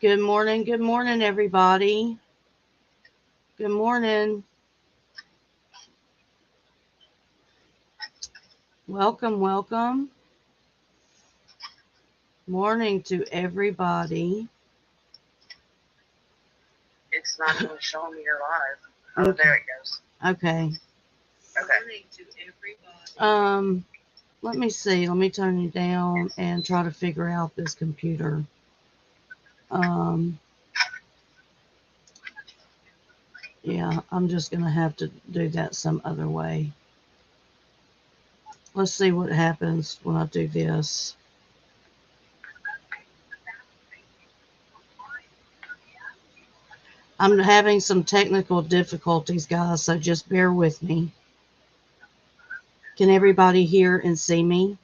Good morning, everybody. Good morning. Welcome. Morning to everybody. It's not even showing me you're live. Oh, there it goes. Okay. Okay. Um, let me see. Let me turn you down and try to figure out this computer. Um, yeah, I'm just gonna have to do that some other way. Let's see what happens when I do this. I'm having some technical difficulties, guys, so just bear with me. Can everybody hear and see me?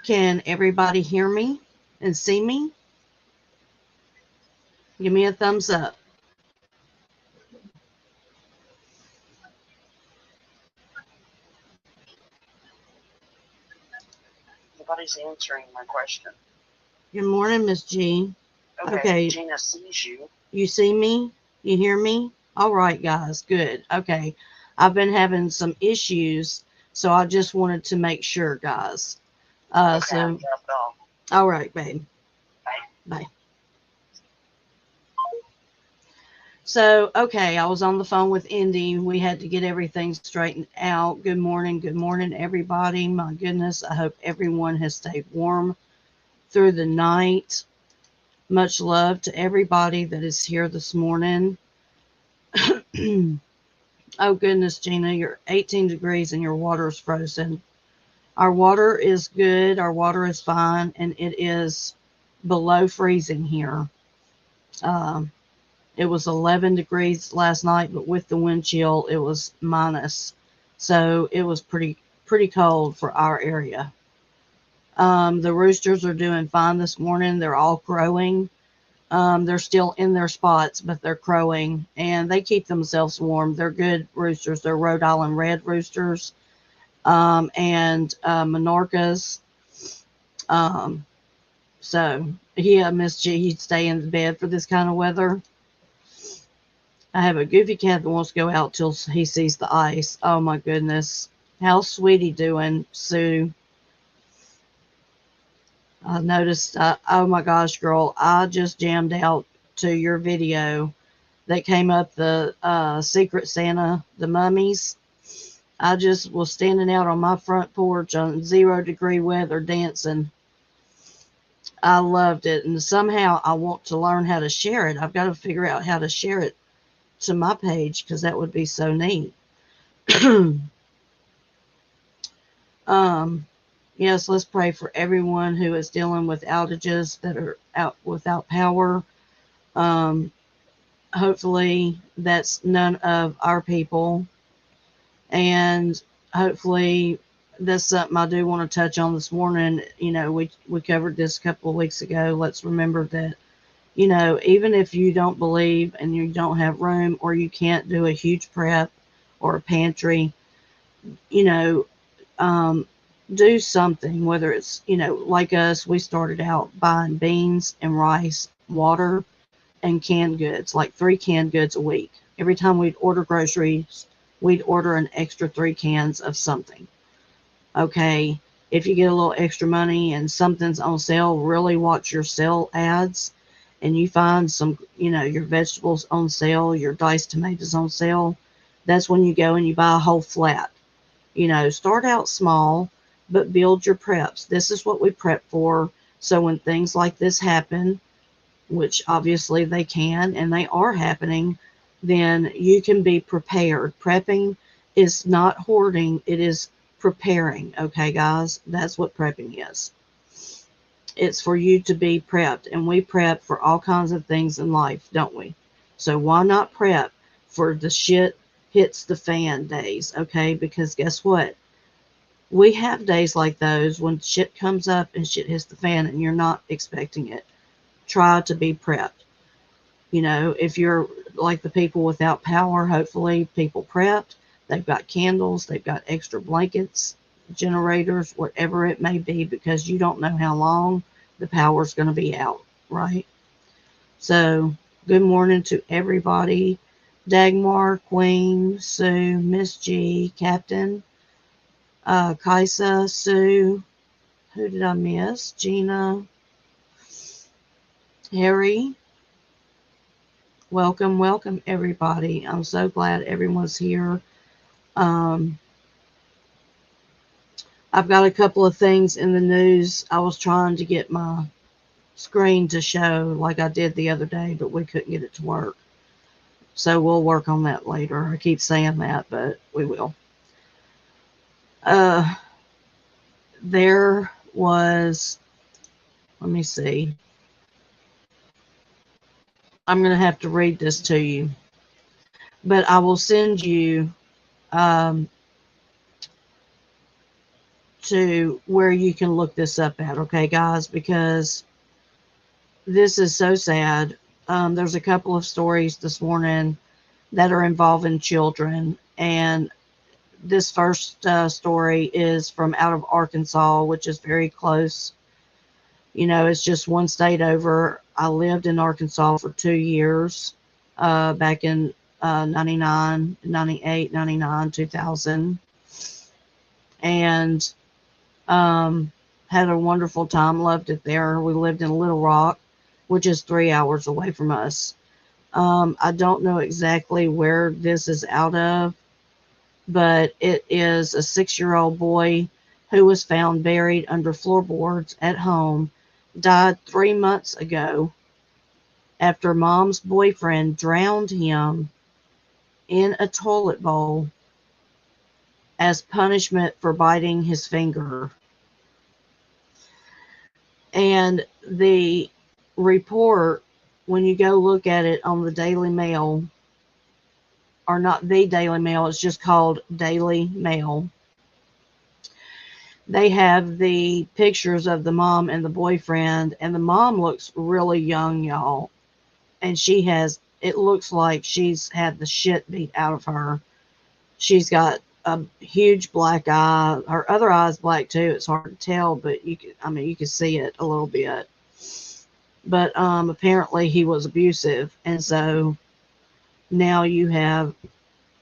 Can everybody hear me and see me? Give me a thumbs up. Nobody's answering my question. Good morning, Miss G. Okay. Gina sees you. You see me? You hear me? All right, guys. Good. Okay. I've been having some issues, so I just wanted to make sure, guys. Okay, I'm dropped off. All right, babe. Bye. So, okay, I was on the phone with Indy. We had to get everything straightened out. Good morning, everybody. My goodness, I hope everyone has stayed warm through the night. Much love to everybody that is here this morning. Oh, goodness, Gina, you're 18 degrees and your water is frozen. Our water is good, our water is fine, and it is below freezing here. It was 11 degrees last night, but with the wind chill, it was minus. So it was pretty cold for our area. The roosters are doing fine this morning. They're all crowing. They're still in their spots, but they're crowing, and they keep themselves warm. They're good roosters. They're Rhode Island red roosters, and Menorcas. Um, so, yeah, Miss G, he'd stay in bed for this kind of weather. I have a goofy cat that wants to go out till he sees the ice. Oh my goodness. How's Sweetie doing, Sue? I noticed, oh my gosh, girl, I just jammed out to your video that came up, the Secret Santa, the mummies. I just was standing out on my front porch on 0-degree weather dancing. I loved it, and somehow I want to learn how to share it. I've got to figure out how to share it to my page because that would be so neat. Yes, let's pray for everyone who is dealing with outages that are out without power. Um, Hopefully, that's none of our people. And hopefully, that's something I do want to touch on this morning. You know, we covered this a couple of weeks ago. Let's remember that, you know, even if you don't believe and you don't have room or you can't do a huge prep or a pantry, you know, do something, whether it's, you know, like us, we started out buying beans and rice, water, and canned goods, like 3 canned goods a week. Every time we'd order groceries, we'd order an extra 3 cans of something. Okay, if you get a little extra money and something's on sale, really watch your sale ads, and you find some, you know, your vegetables on sale, your diced tomatoes on sale. That's when you go and you buy a whole flat. You know, start out small, but build your preps. This is what we prep for. So when things like this happen, which obviously they can and they are happening, then you can be prepared. Prepping is not hoarding, it is preparing. Okay, guys, that's what prepping is. It's for you to be prepped, and we prep for all kinds of things in life, don't we? So why not prep for the shit hits the fan days? Okay, because guess what? We have days like those when shit comes up and shit hits the fan and you're not expecting it. Try to be prepped. If you're like the people without power, hopefully people prepped. They've got candles, they've got extra blankets, generators, whatever it may be, because you don't know how long the power's going to be out, right? So, good morning to everybody. Dagmar, Queen, Sue, Miss G, Captain, Kaisa, Sue, who did I miss? Gina, Harry. Welcome, everybody. I'm so glad everyone's here. Um, I've got a couple of things in the news. I was trying to get my screen to show like I did the other day, but we couldn't get it to work. So we'll work on that later. I keep saying that, but we will. There was, let me see. I'm going to have to read this to you, but I will send you to where you can look this up at, okay, guys? Because this is so sad. There's a couple of stories this morning that are involving children, and this first story is from out of Arkansas, which is very close. It's just one state over. I lived in Arkansas for 2 years, back in 99, 98, 99, 2000. And had a wonderful time, loved it there. We lived in Little Rock, which is 3 hours away from us. I don't know exactly where this is out of, but it is a 6-year-old boy who was found buried under floorboards at home, died 3 months ago after mom's boyfriend drowned him in a toilet bowl as punishment for biting his finger. And the report, when you go look at it on the Daily Mail, or not the Daily Mail, it's just called Daily Mail. They have the pictures of the mom and the boyfriend, and the mom looks really young, y'all. And it looks like she's had the shit beat out of her. She's got a huge black eye. Her other eye's black too. It's hard to tell, but you can see it a little bit. But apparently he was abusive, and so now you have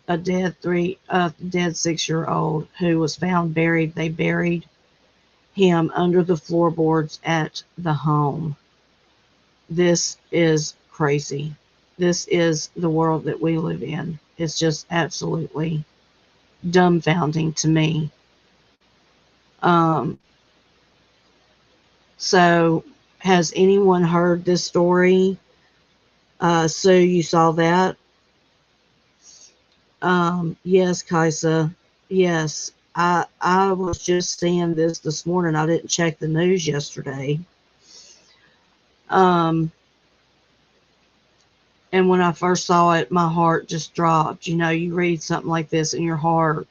a dead 6-year-old who was found buried. They buried him under the floorboards at the home. This is crazy. This is the world that we live in. It's just absolutely dumbfounding to me. So has anyone heard this story? Sue, you saw that? Yes, Kaisa. Yes. I was just seeing this morning. I didn't check the news yesterday. And when I first saw it, my heart just dropped. You read something like this and your heart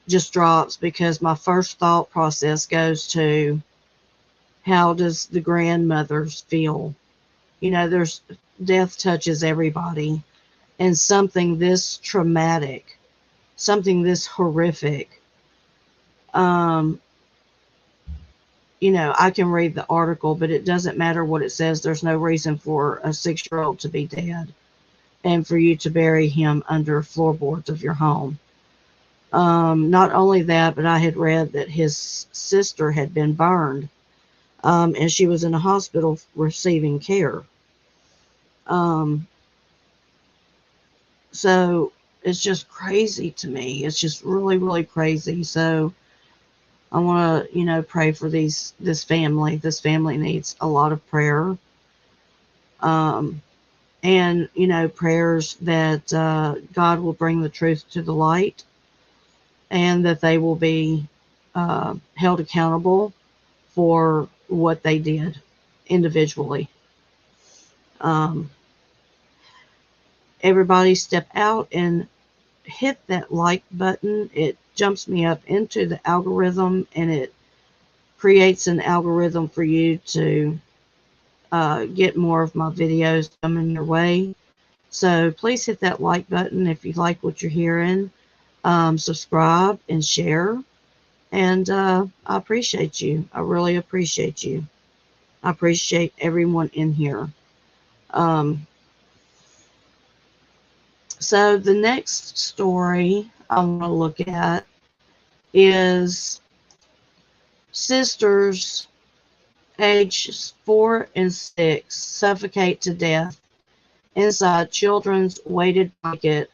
just drops, because my first thought process goes to, how does the grandmothers feel? Death touches everybody, and something this traumatic, something this horrific. I can read the article, but it doesn't matter what it says. There's no reason for a 6-year-old to be dead and for you to bury him under floorboards of your home. Not only that, but I had read that his sister had been burned, and she was in a hospital receiving care. So it's just crazy to me. It's just really, really crazy. So I want to, pray for this family. This family needs a lot of prayer. And, prayers that God will bring the truth to the light, and that they will be held accountable for what they did individually. Everybody step out and hit that like button. It jumps me up into the algorithm, and it creates an algorithm for you to get more of my videos coming your way. So please hit that like button if you like what you're hearing. Subscribe and share. And I appreciate you. I really appreciate you. I appreciate everyone in here. Um, so the next story I want to look at is sisters ages 4 and 6 suffocate to death inside children's weighted blanket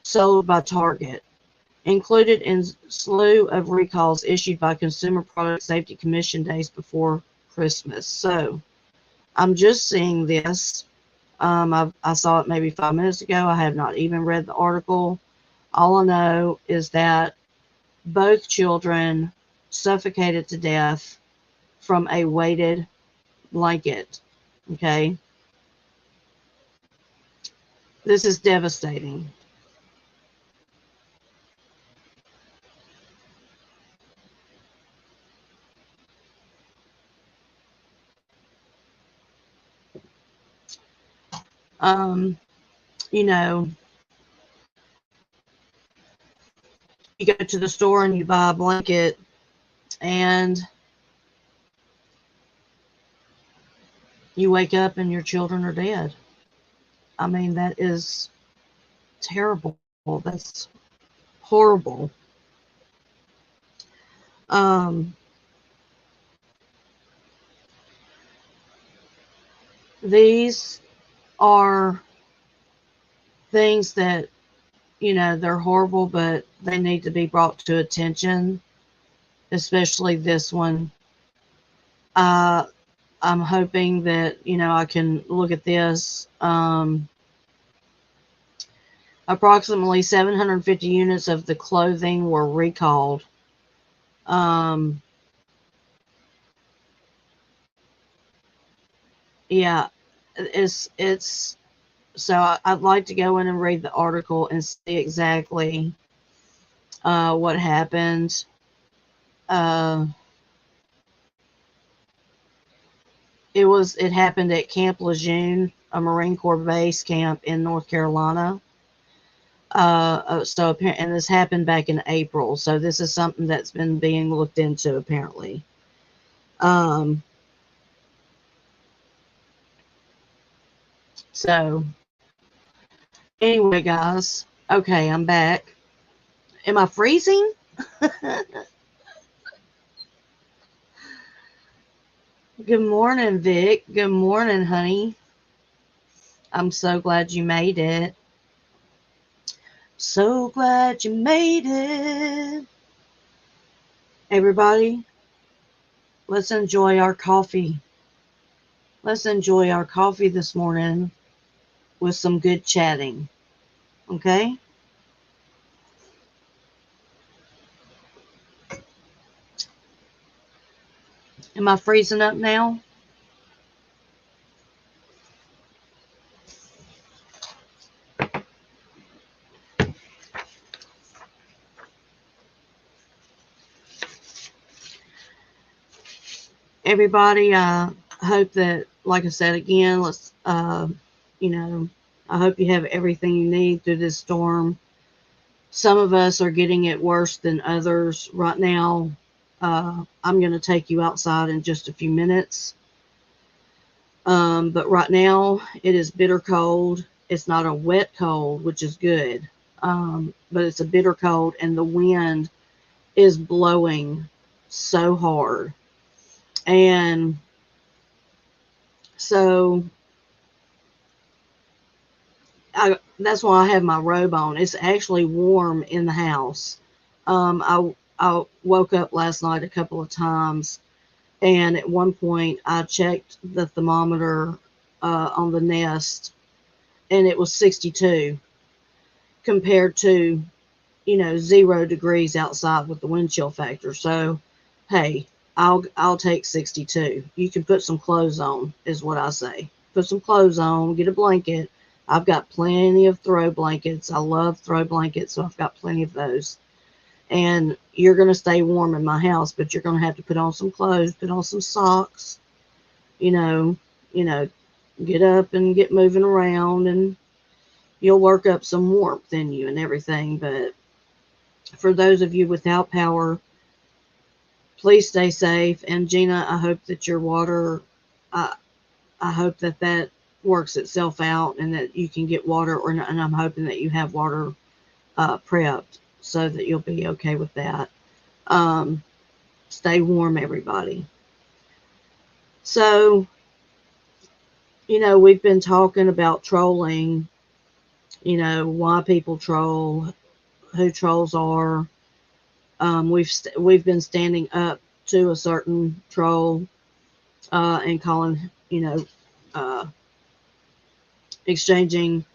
sold by Target, included in slew of recalls issued by Consumer Product Safety Commission days before Christmas. So I'm just seeing this. I saw it maybe 5 minutes ago. I have not even read the article. All I know is that both children suffocated to death from a weighted blanket. Okay. This is devastating. Um, you know, you go to the store and you buy a blanket, and you wake up and your children are dead. I mean, that is terrible. That's horrible. Um, these are things that, they're horrible, but they need to be brought to attention, especially this one. Uh, I'm hoping that, I can look at this. Approximately 750 units of the clothing were recalled. Um, yeah, it's so I'd like to go in and read the article and see exactly what happened. Uh, it happened at Camp Lejeune, a Marine Corps base camp in North Carolina. And this happened back in April. So this is something that's been being looked into apparently. Um, so anyway, guys. Okay, I'm back. Am I freezing? Good morning, Vic. Good morning, honey. I'm so glad you made it. So glad you made it. Everybody, let's enjoy our coffee. Let's enjoy our coffee this morning with some good chatting. Okay? Am I freezing up now? Everybody, I hope that, like I said again, you know, I hope you have everything you need through this storm. Some of us are getting it worse than others right now. I'm going to take you outside in just a few minutes. But right now, it is bitter cold. It's not a wet cold, which is good. But it's a bitter cold, and the wind is blowing so hard. And so that's why I have my robe on. It's actually warm in the house. I woke up last night a couple of times, and at one point I checked the thermometer on the Nest, and it was 62 compared to 0 degrees outside with the wind chill factor. So hey, I'll take 62. You can put some clothes on, is what I say. Put some clothes on, get a blanket, I've got plenty of throw blankets. I love throw blankets, so I've got plenty of those. And you're going to stay warm in my house, but you're going to have to put on some clothes, put on some socks, you know, you know, get up and get moving around, and you'll work up some warmth in you and everything. But for those of you without power, please stay safe. And Gina, I hope that your water, I, I hope that that works itself out and that you can get water, and I'm hoping that you have water prepped so that you'll be okay with that. Um, Stay warm, everybody. So, we've been talking about trolling, why people troll, who trolls are. We've been standing up to a certain troll and calling, uh, exchanging,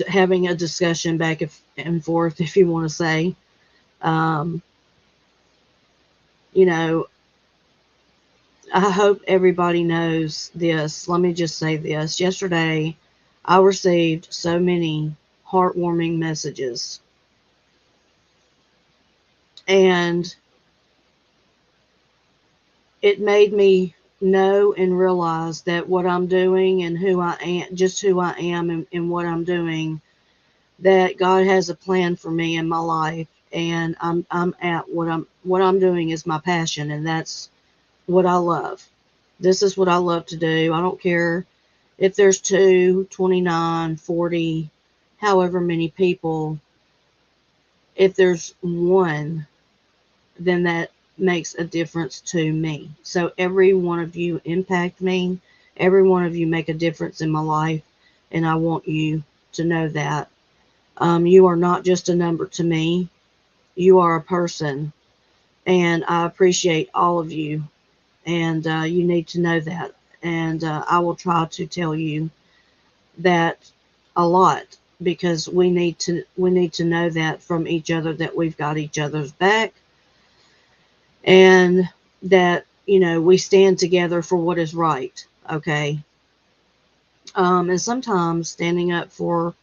having a discussion back and forth, if you want to say. Um, you know, I hope everybody knows this. Let me just say this. Yesterday, I received so many heartwarming messages, and it made me know and realize that what I'm doing and who I am, just who I am and what I'm doing, that God has a plan for me in my life, and I'm at what I'm doing is my passion, and that's what I love. This is what I love to do. I don't care if there's 29, 40, however many people. If there's one, then that makes a difference to me. So every one of you impact me. Every one of you make a difference in my life, and I want you to know that. You are not just a number to me. You are a person, and I appreciate all of you, and you need to know that. And I will try to tell you that a lot, because we need to know that from each other, that we've got each other's back, and that we stand together for what is right. Okay. And sometimes standing up for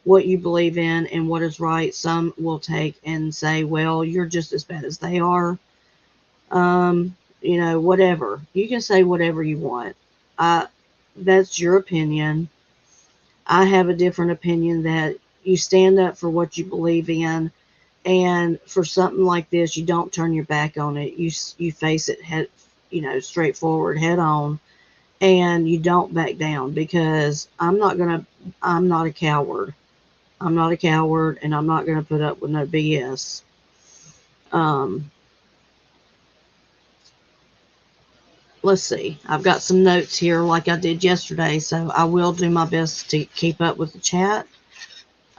what you believe in and what is right, some will take and say, well, you're just as bad as they are. Whatever. You can say whatever you want. uh, that's your opinion. I have a different opinion, that you stand up for what you believe in, and for something like this, you don't turn your back on it. You face it head, straightforward, head on, and you don't back down, because I'm not a coward. I'm not a coward, and I'm not gonna put up with no BS. Um, let's see. I've got some notes here like I did yesterday, so I will do my best to keep up with the chat.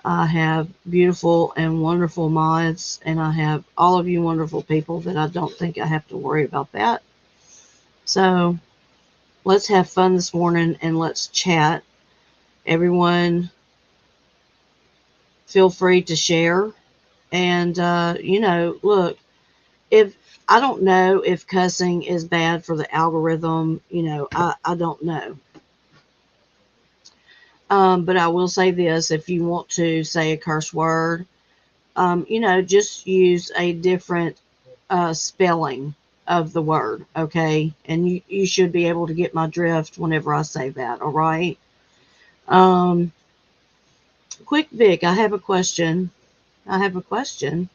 I have beautiful and wonderful mods, and I have all of you wonderful people that I don't think I have to worry about that. So let's have fun this morning and let's chat. Everyone, feel free to share. And, look, if I don't know if cussing is bad for the algorithm, I don't know. But I will say this: if you want to say a curse word, just use a different spelling of the word, okay? And you should be able to get my drift whenever I say that, all right? Um, Quick Vic, I have a question. I have a question.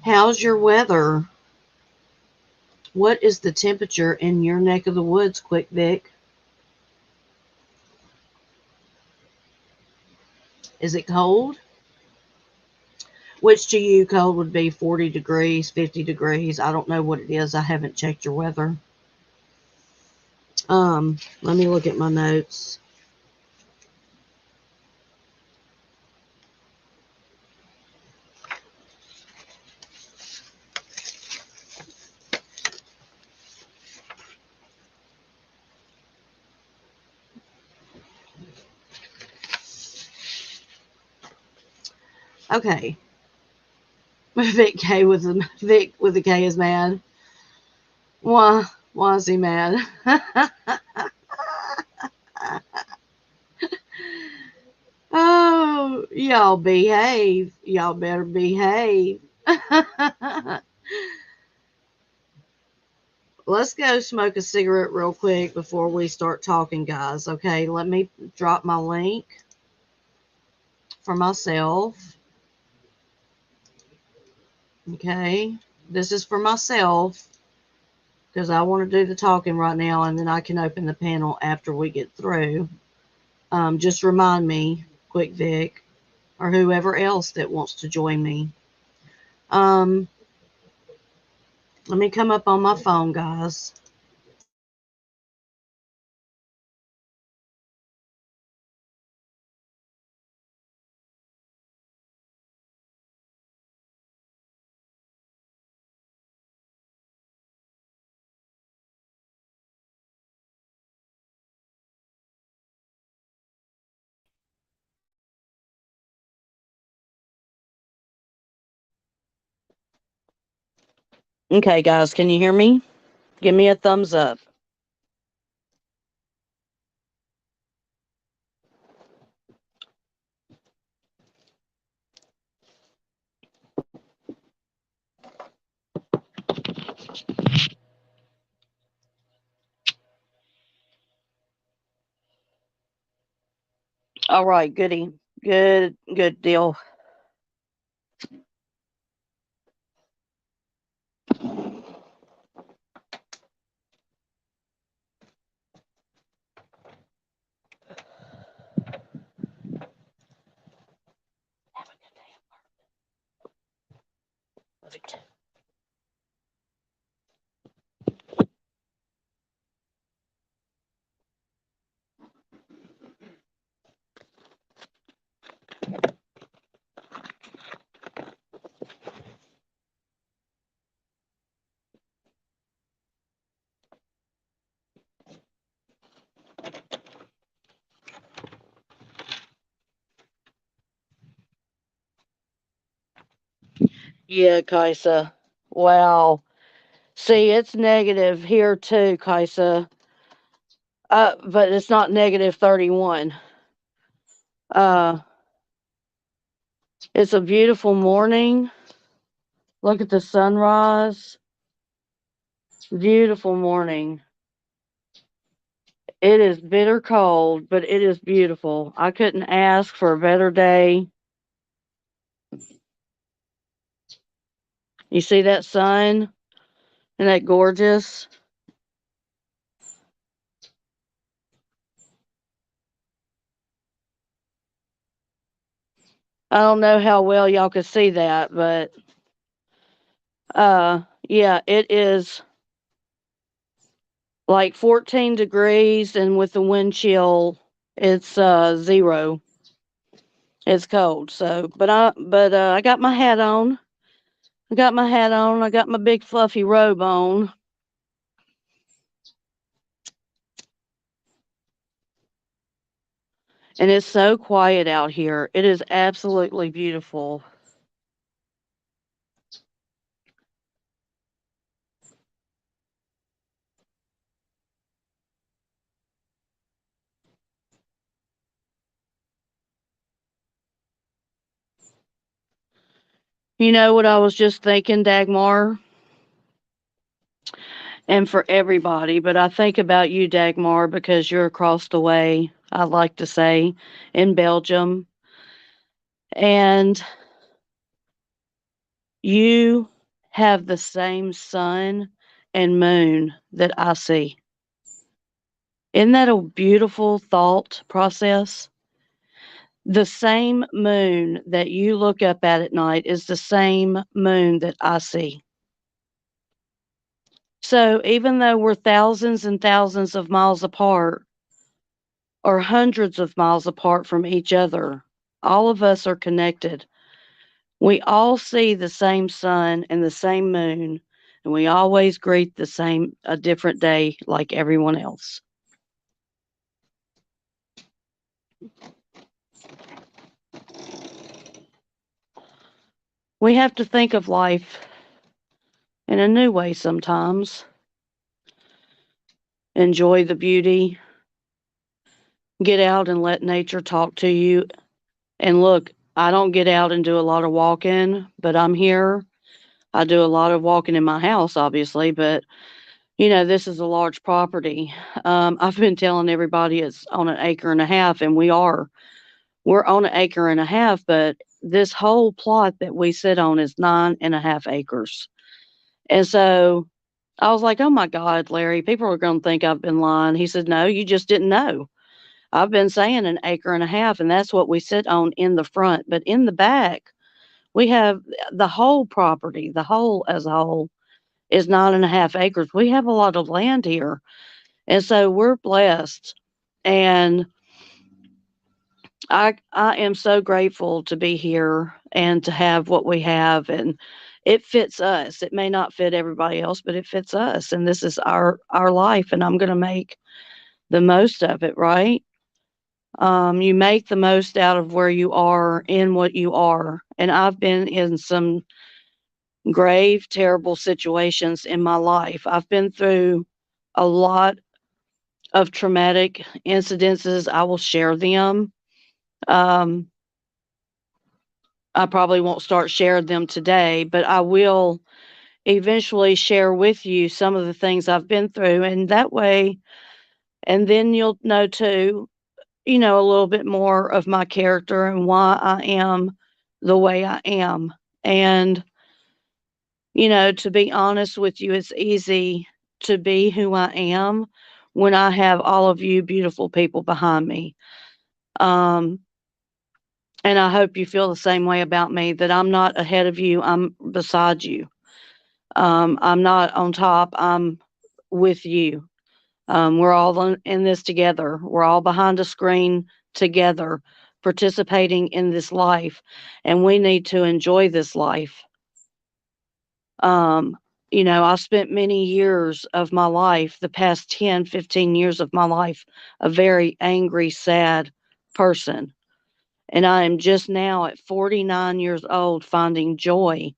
How's your weather? What is the temperature in your neck of the woods, Quick Vic? Is it cold? Which to you, cold would be 40 degrees, 50 degrees. I don't know what it is. I haven't checked your weather. Let me look at my notes. Okay. Vic with a K is mad. Why is he mad? Y'all behave. Y'all better behave. Let's go smoke a cigarette real quick before we start talking, guys. Okay, let me drop my link for myself. Okay, this is for myself because I want to do the talking right now, and then I can open the panel after we get through. Just remind me, Quick Vic, or whoever else that wants to join me. Um, Let me come up on my phone, guys. Okay, guys, can you hear me? Give me a thumbs up. All right, goody. Good deal. Yeah, Kaisa. Wow. See, it's negative here too, Kaisa. But it's not negative 31. Uh, it's a beautiful morning. Look at the sunrise. Beautiful morning. It is bitter cold, but it is beautiful. I couldn't ask for a better day. You see that sun? Isn't that gorgeous? I don't know how well y'all could see that, but yeah, it is like 14 degrees, and with the wind chill, it's 0. It's cold. So, but I got my hat on. I got my hat on. I got my big fluffy robe on. And it's so quiet out here. It is absolutely beautiful. You know what I was just thinking, Dagmar? And for everybody, but I think about you, Dagmar, because you're across the way, I like to say, in Belgium. And you have the same sun and moon that I see. Isn't that a beautiful thought process? The same moon that you look up at night is the same moon that I see. So even though we're thousands and thousands of miles apart, or hundreds of miles apart from each other, all of us are connected. We all see the same sun and the same moon, and we always greet a different day like everyone else. We have to think of life in a new way sometimes. Enjoy the beauty, get out and let nature talk to you. And look, I don't get out and do a lot of walking, but I'm here. I do a lot of walking in my house, obviously, but this is a large property. I've been telling everybody it's on an acre and a half, and we are. We're on an acre and a half, but this whole plot that we sit on is 9.5 acres. And so I was like, oh my God, Larry, people are going to think I've been lying. He said, no, you just didn't know. I've been saying an acre and a half, and that's what we sit on in the front. But in the back, we have the whole property, the whole as a whole is 9.5 acres. We have a lot of land here. And so we're blessed. And I am so grateful to be here and to have what we have, and it fits us. It may not fit everybody else, but it fits us, and this is our life, and I'm going to make the most of it, right? You make the most out of where you are in what you are. And I've been in some grave, terrible situations in my life. I've been through a lot of traumatic incidences. I will share them. Um, I probably won't start sharing them today, but I will eventually share with you some of the things I've been through. And that way, and then you'll know too, a little bit more of my character and why I am the way I am. And, to be honest with you, it's easy to be who I am when I have all of you beautiful people behind me. Um, and I hope you feel the same way about me, that I'm not ahead of you, I'm beside you. I'm not on top, I'm with you. We're all in this together. We're all behind a screen together, participating in this life, and we need to enjoy this life. Um, I spent many years of my life, the past 10, 15 years of my life, a very angry, sad person. And I am just now at 49 years old finding joy.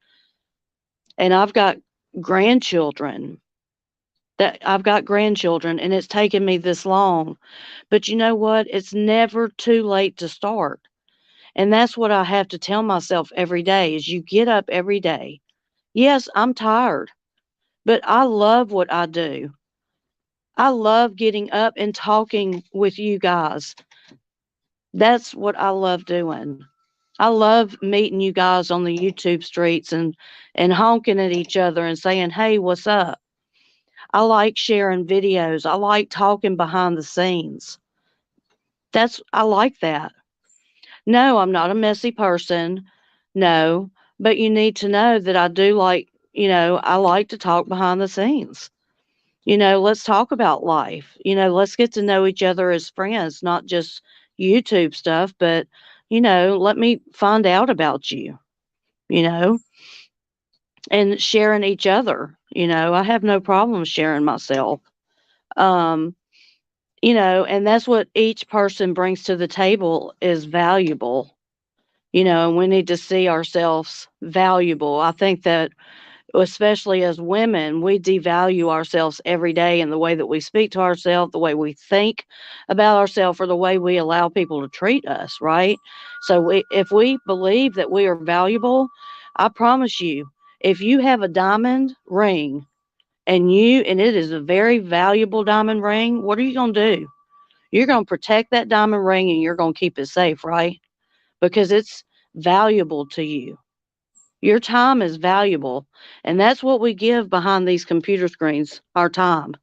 And grandchildren I've got grandchildren, and it's taken me this long. But you know what? It's never too late to start. And that's what I have to tell myself every day is you get up every day. Yes, I'm tired, but I love what I do. I love getting up and talking with you guys. That's what I love doing. I love meeting you guys on the YouTube streets and honking at each other and saying, "Hey, what's up?" I like sharing videos. I like talking behind the scenes. I like that. No, I'm not a messy person. No, but you need to know that I do like, I like to talk behind the scenes. Let's talk about life. Let's get to know each other as friends, not just YouTube stuff, but, let me find out about you, you know, and sharing each other. I have no problem sharing myself. Um, and that's what each person brings to the table is valuable. And we need to see ourselves valuable. I think that, especially as women, we devalue ourselves every day in the way that we speak to ourselves, the way we think about ourselves, or the way we allow people to treat us, right? So if we believe that we are valuable, I promise you, if you have a diamond ring and it is a very valuable diamond ring, what are you going to do? You're going to protect that diamond ring and you're going to keep it safe, right? Because it's valuable to you. Your time is valuable. And that's what we give behind these computer screens, our time.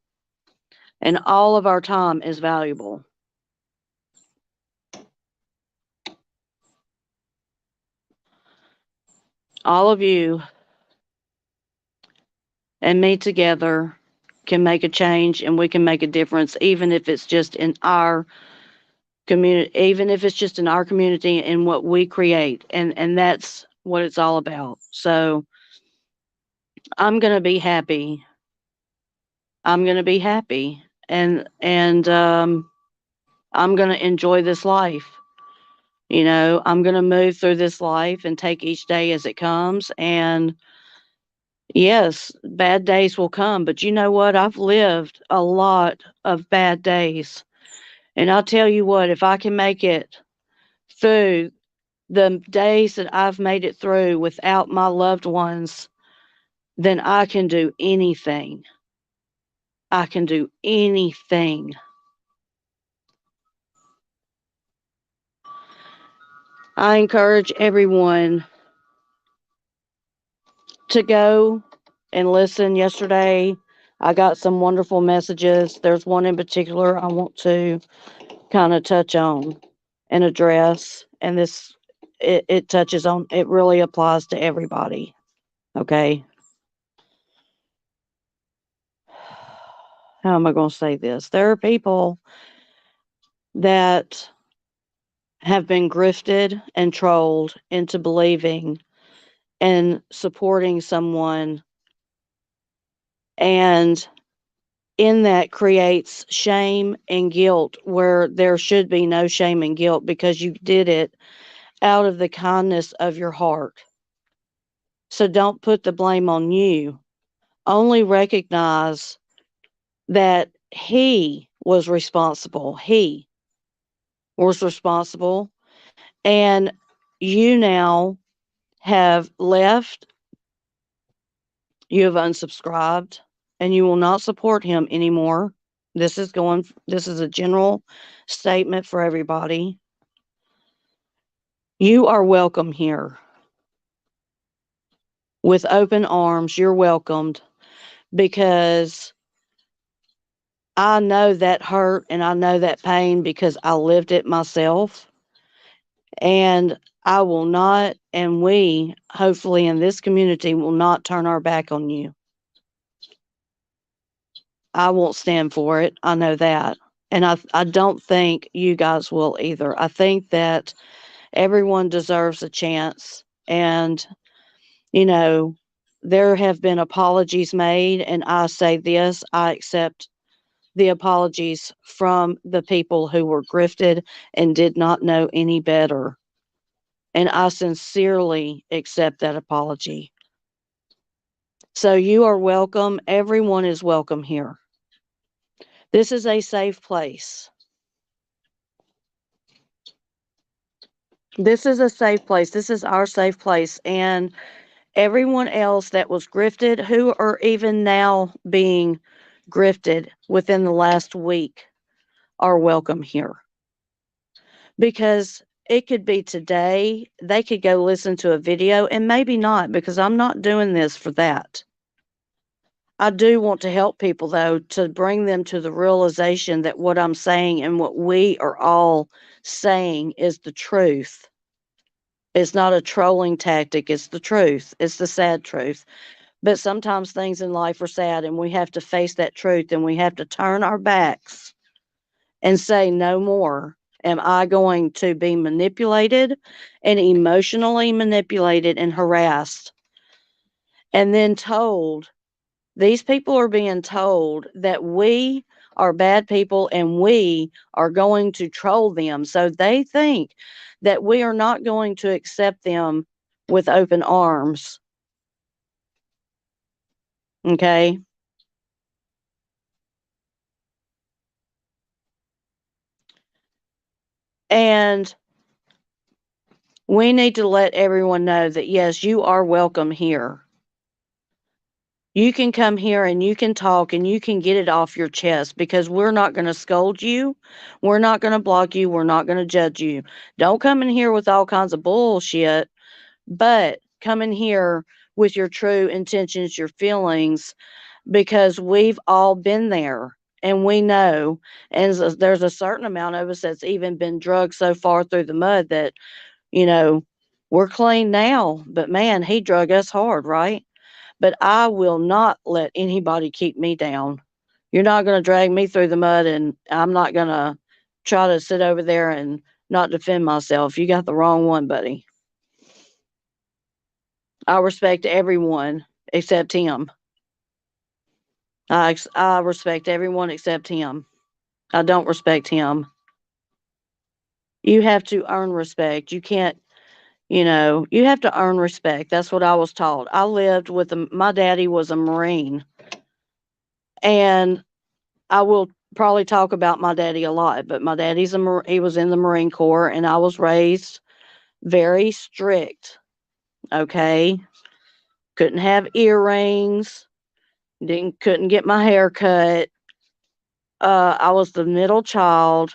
And all of our time is valuable. All of you and me together can make a change and we can make a difference, even if it's just in our community, even if it's just in our community and what we create. And that's what it's all about. So I'm going to be happy. I'm going to be happy. And I'm going to enjoy this life. I'm going to move through this life and take each day as it comes. And yes, bad days will come. But you know what? I've lived a lot of bad days. And I'll tell you what, if I can make it through the days that I've made it through without my loved ones, then I can do anything. I can do anything. I encourage everyone to go and listen. Yesterday, I got some wonderful messages. There's one in particular I want to kind of touch on and address. And it touches on, it really applies to everybody. Okay. How am I going to say this? There are people that have been grifted and trolled into believing and supporting someone, and in that creates shame and guilt where there should be no shame and guilt because you did it out of the kindness of your heart. So don't put the blame on you. Only recognize that he was responsible. He was responsible. And you now have left, you have unsubscribed, and you will not support him anymore. This is a general statement for everybody. You are welcome here. With open arms, you're welcomed, because I know that hurt and I know that pain because I lived it myself. And I will not, and we, hopefully in this community, will not turn our back on you. I won't stand for it. I know that. And I don't think you guys will either. I think that everyone deserves a chance. And, you know, there have been apologies made. And I say this, I accept the apologies from the people who were grifted and did not know any better. And I sincerely accept that apology. So you are welcome. Everyone is welcome here. This is a safe place. This is a safe place. This is our safe place. And everyone else that was grifted, who are even now being grifted within the last week, are welcome here. Because it could be today, they could go listen to a video, and maybe not, because I'm not doing this for that. I do want to help people, though, to bring them to the realization that what I'm saying and what we are all saying is the truth. It's not a trolling tactic, it's the truth. It's the sad truth. But sometimes things in life are sad, and we have to face that truth, and we have to turn our backs and say, no more am I going to be manipulated and emotionally manipulated and harassed and then told. These people are being told that we are bad people and we are going to troll them. So they think that we are not going to accept them with open arms. Okay. And we need to let everyone know that, yes, you are welcome here. You can come here and you can talk and you can get it off your chest, because we're not going to scold you. We're not going to block you. We're not going to judge you. Don't come in here with all kinds of bullshit, but come in here with your true intentions, your feelings, because we've all been there and we know. And there's a certain amount of us that's even been drugged so far through the mud that, you know, we're clean now, but man, he drug us hard, right? But I will not let anybody keep me down. You're not going to drag me through the mud, and I'm not going to try to sit over there and not defend myself. You got the wrong one, buddy. I respect everyone except him. I respect everyone except him. I don't respect him. You have to earn respect. You can't, you have to earn respect. That's what I was taught. I lived with my daddy was a Marine, and I will probably talk about my daddy a lot, but my daddy's he was in the Marine Corps, and I was raised very strict. Okay. Couldn't have earrings. Couldn't get my hair cut. I was the middle child.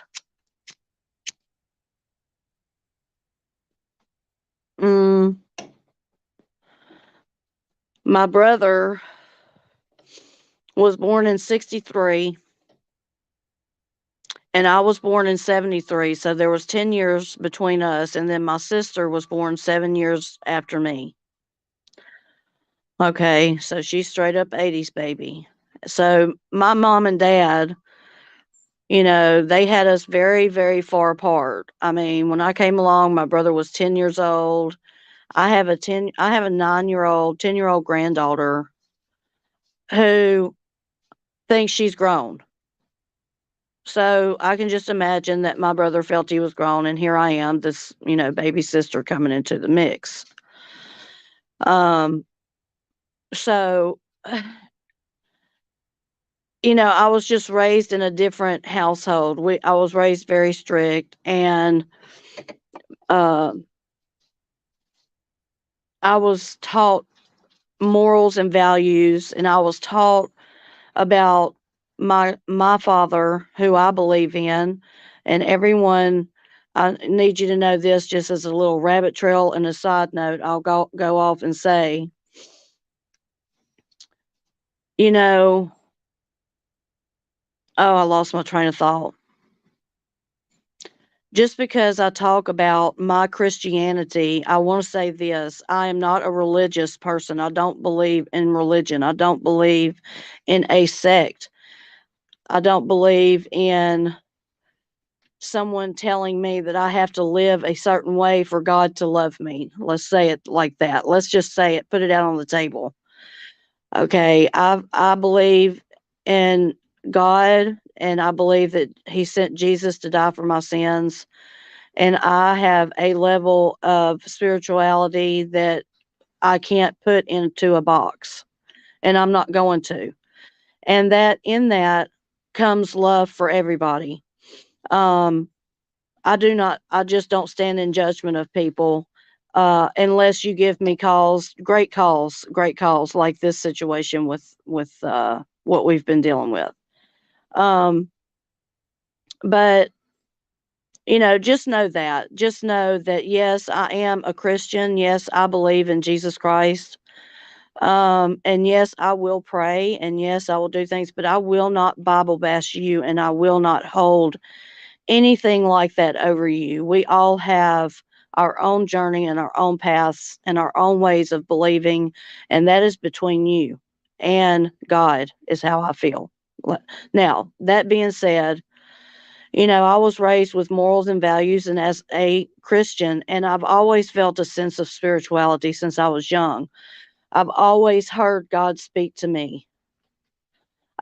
Mm, my brother was born in 63 and I was born in 73, so there was 10 years between us, and then my sister was born 7 years after me. Okay, so she's straight up 80s baby. So my mom and dad, they had us very, very far apart. I mean, when I came along, my brother was 10 years old. I have a 9-year-old, 10-year-old granddaughter who thinks she's grown. So I can just imagine that my brother felt he was grown, and here I am, this, baby sister coming into the mix. Um, so, I was just raised in a different household. I was raised very strict, and uh, I was taught morals and values, and I was taught about my father, who I believe in, and everyone. I need you to know this just as a little rabbit trail and a side note. I'll go off and say, you know, oh, I lost my train of thought. Just because I talk about my Christianity, I want to say this. I am not a religious person. I don't believe in religion. I don't believe in a sect. I don't believe in someone telling me that I have to live a certain way for God to love me. Let's say it like that. Let's just say it, put it out on the table. Okay, I believe in God, and I believe that he sent Jesus to die for my sins, and I have a level of spirituality that I can't put into a box, and I'm not going to. And that in that comes love for everybody. Um I just don't stand in judgment of people unless you give me great calls like this situation with what we've been dealing with. Um, but just know that yes, I am a Christian. Yes, I believe in Jesus Christ. And yes, I will pray, and yes, I will do things, but I will not Bible bash you, and I will not hold anything like that over you. We all have our own journey and our own paths and our own ways of believing, and that is between you and God, is how I feel. Now, that being said, I was raised with morals and values and as a Christian, and I've always felt a sense of spirituality since I was young. I've always heard God speak to me.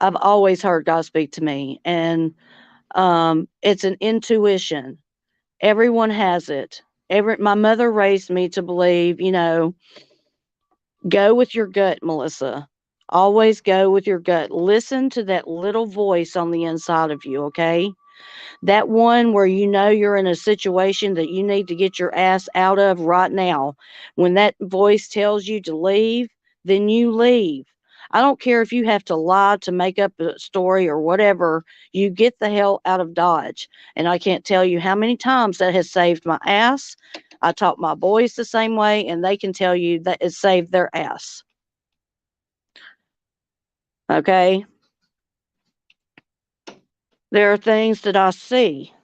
I've always heard God speak to me, and it's an intuition. Everyone has it. My mother raised me to believe, go with your gut, Melissa. Always go with your gut. Listen to that little voice on the inside of you, okay? That one where you're in a situation that you need to get your ass out of right now. When that voice tells you to leave, then you leave. I don't care if you have to lie to make up a story or whatever, you get the hell out of Dodge. And I can't tell you how many times that has saved my ass. I taught my boys the same way, and they can tell you that it saved their ass. Okay? There are things that I see.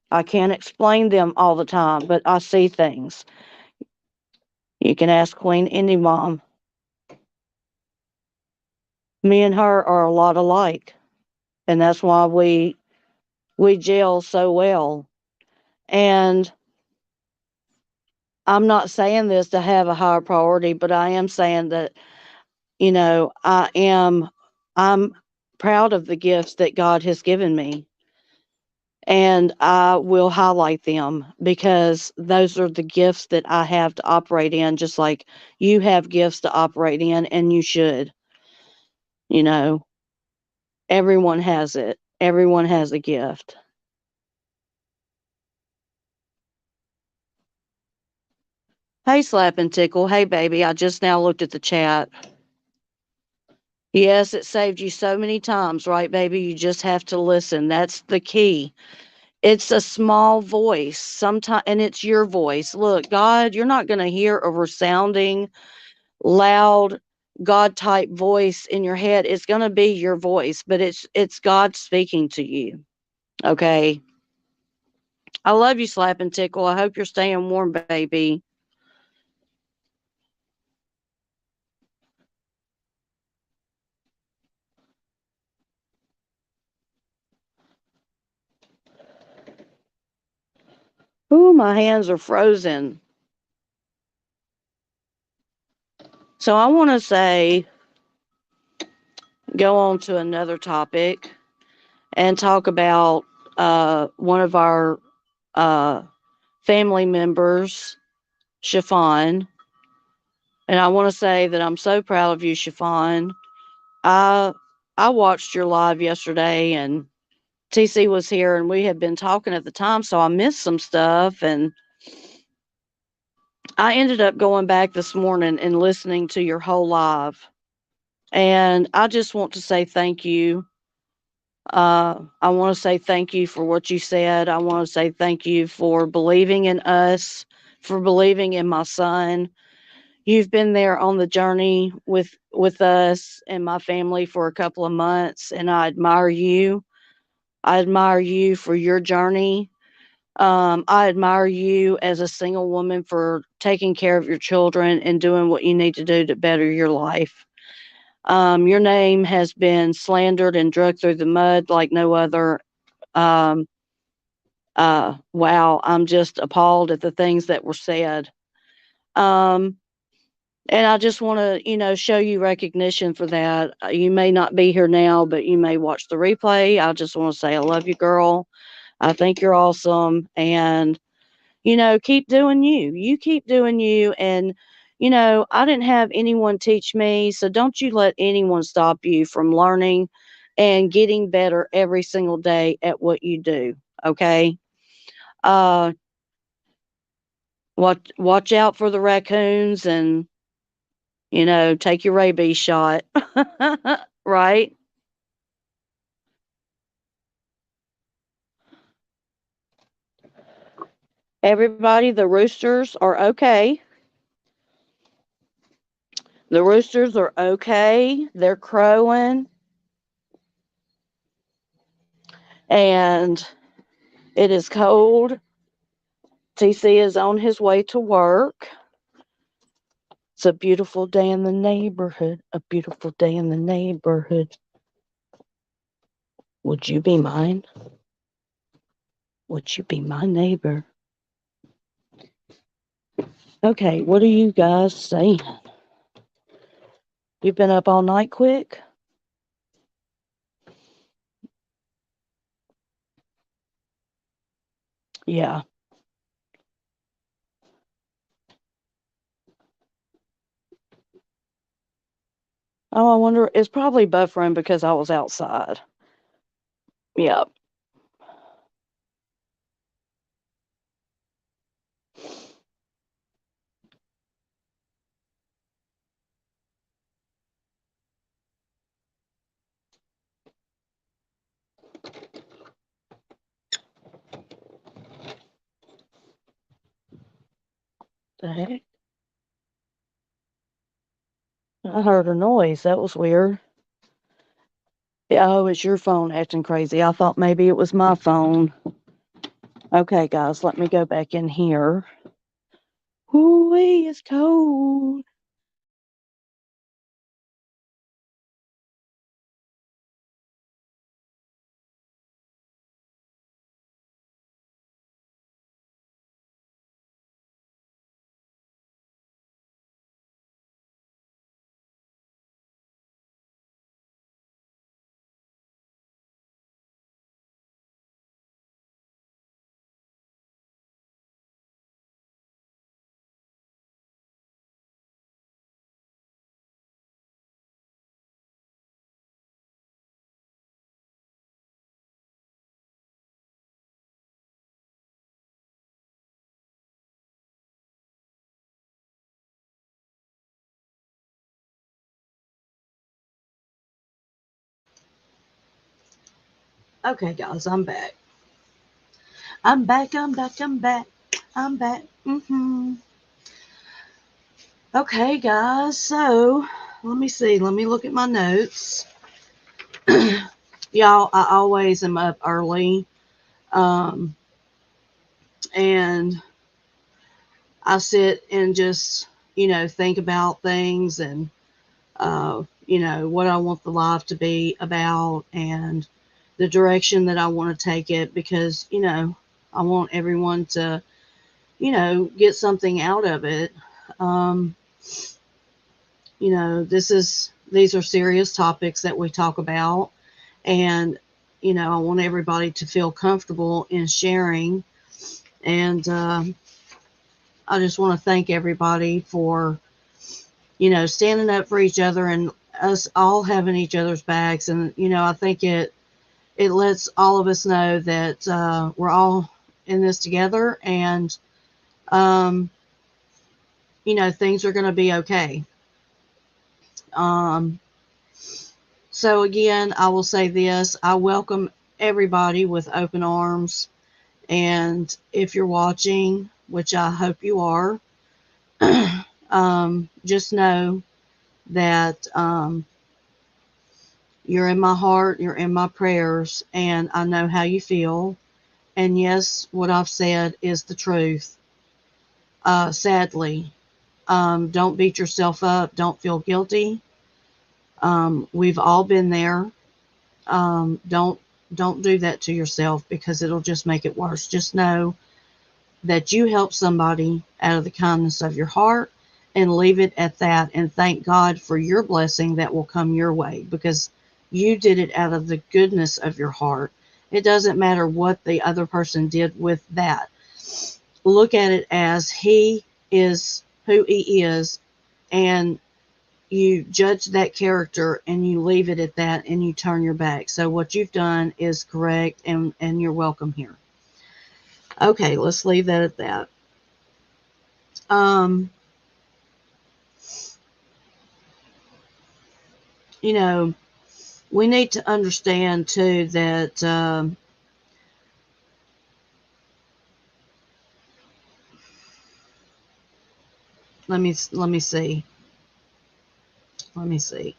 I can't explain them all the time, but I see things. You can ask Queen Indy Mom. Me and her are a lot alike, and that's why we gel so well. And I'm not saying this to have a higher priority, but I am saying that I'm proud of the gifts that God has given me, and I will highlight them because those are the gifts that I have to operate in, just like you have gifts to operate in, and you should. You know, everyone has it. Everyone has a gift. Hey, Slap and Tickle. Hey, baby. I just now looked at the chat. Yes, it saved you so many times, right, baby? You just have to listen. That's the key. It's a small voice sometimes, and it's your voice. Look, God, you're not going to hear a resounding, loud, God type voice in your head. It's going to be your voice, but it's God speaking to you. Okay. I love you, Slap and Tickle. I hope you're staying warm, baby. Ooh, my hands are frozen. So I want to go on to another topic and talk about one of our uh, family members, Chiffon. And I want to say that I'm so proud of you, Chiffon. I I watched your live yesterday, and TC was here, and we had been talking at the time, so I missed some stuff, and I ended up going back this morning and listening to your whole live. And I just want to say thank you. I want to say thank you for what you said. I want to say thank you for believing in us, for believing in my son. You've been there on the journey with us and my family for a couple of months, and I admire you. I admire you for your journey. I admire you as a single woman for taking care of your children and doing what you need to do to better your life. Your name has been slandered and dragged through the mud like no other. Um, wow, I'm just appalled at the things that were said. Um, and I just want to, show you recognition for that. You may not be here now, but you may watch the replay. I just want to say I love you, girl. I think you're awesome. And keep doing you. You keep doing you. And, I didn't have anyone teach me. So don't you let anyone stop you from learning and getting better every single day at what you do. Okay. Uh, watch out for the raccoons and, take your rabies shot. Right. Everybody, the roosters are okay. The roosters are okay. They're crowing. And it is cold. TC is on his way to work. It's a beautiful day in the neighborhood. A beautiful day in the neighborhood. Would you be mine? Would you be my neighbor? Okay, what are you guys saying? You've been up all night quick? Yeah. Oh, I wonder. It's probably buffering because I was outside. Yeah. The heck? I heard a noise. That was weird. Oh, it's your phone acting crazy. I thought maybe it was my phone. Okay, guys, let me go back in here. Ooh, it's cold. Okay, guys, I'm back. I'm back. I'm back. I'm back. I'm back. Okay, guys. So let me see. Let me look at my notes. Y'all, I always am up early. Um, and I sit and just, think about things and, what I want the life to be about and the direction that I want to take it because, I want everyone to, get something out of it. Um, these are serious topics that we talk about. And, I want everybody to feel comfortable in sharing. And I just want to thank everybody for, standing up for each other and us all having each other's backs. And, I think it lets all of us know that we're all in this together and, um, things are going to be okay. Um, so, again, I will say this I welcome everybody with open arms. And if you're watching, which I hope you are, just know that you're in my heart, you're in my prayers, and I know how you feel. And yes, what I've said is the truth. Sadly, don't beat yourself up. Don't feel guilty. We've all been there. Don't do that to yourself because it'll just make it worse. Just know that you help somebody out of the kindness of your heart and leave it at that and thank God for your blessing that will come your way because you did it out of the goodness of your heart. It doesn't matter what the other person did with that. Look at it as he is who he is and you judge that character and you leave it at that and you turn your back. So what you've done is correct and you're welcome here. Okay, let's leave that at that. Um, you know, we need to understand too that let me see. Let me see.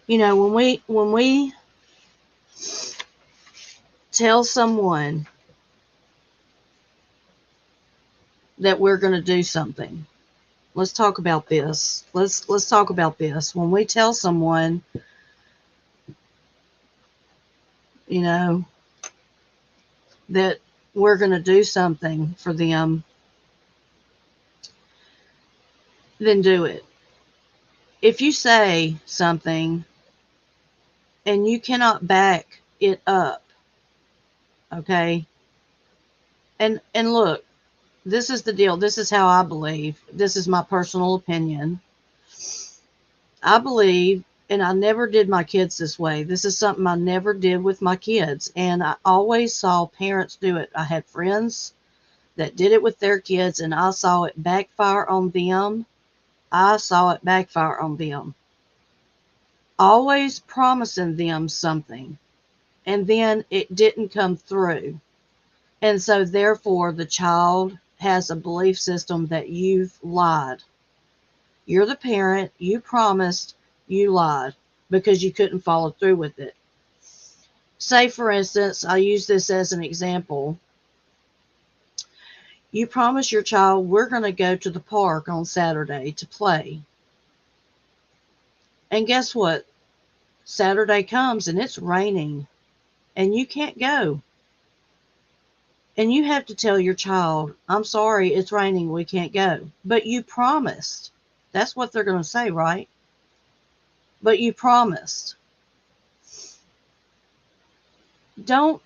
When we tell someone that we're going to do something, let's talk about this. Let's talk about this. When we tell someone, you know, that we're going to do something for them, then do it. If you say something and you cannot back it up, okay? And look, this is the deal. This is how I believe. This is my personal opinion. I believe, and I never did my kids this way. This is something I never did with my kids. And I always saw parents do it. I had friends that did it with their kids, and I saw it backfire on them. I saw it backfire on them. Always promising them something, and then it didn't come through. And so, therefore, the child has a belief system that you've lied. You're the parent, you promised, you lied because you couldn't follow through with it. Say, for instance, I use this as an example. You promise your child, we're going to go to the park on Saturday to play. And guess what? Saturday comes and it's raining and you can't go. And you have to tell your child, I'm sorry, it's raining, we can't go. But you promised. That's what they're going to say, right? But you promised. Don't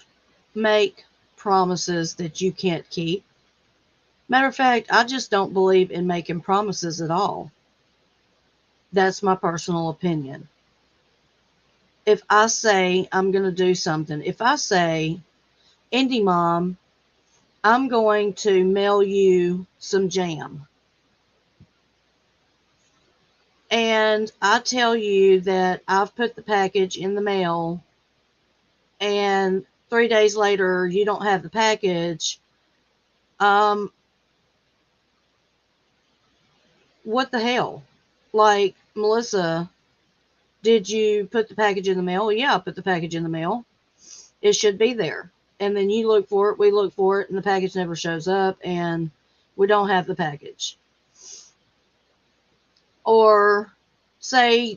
make promises that you can't keep. Matter of fact, I just don't believe in making promises at all. That's my personal opinion. If I say I'm going to do something, if I say, Indy Mom, I'm going to mail you some jam, and I tell you that I've put the package in the mail and 3 days later you don't have the package, um, what the hell? Like, Melissa, did you put the package in the mail? Yeah, I put the package in the mail. It should be there. And then you look for it, we look for it, and the package never shows up, and we don't have the package. Or say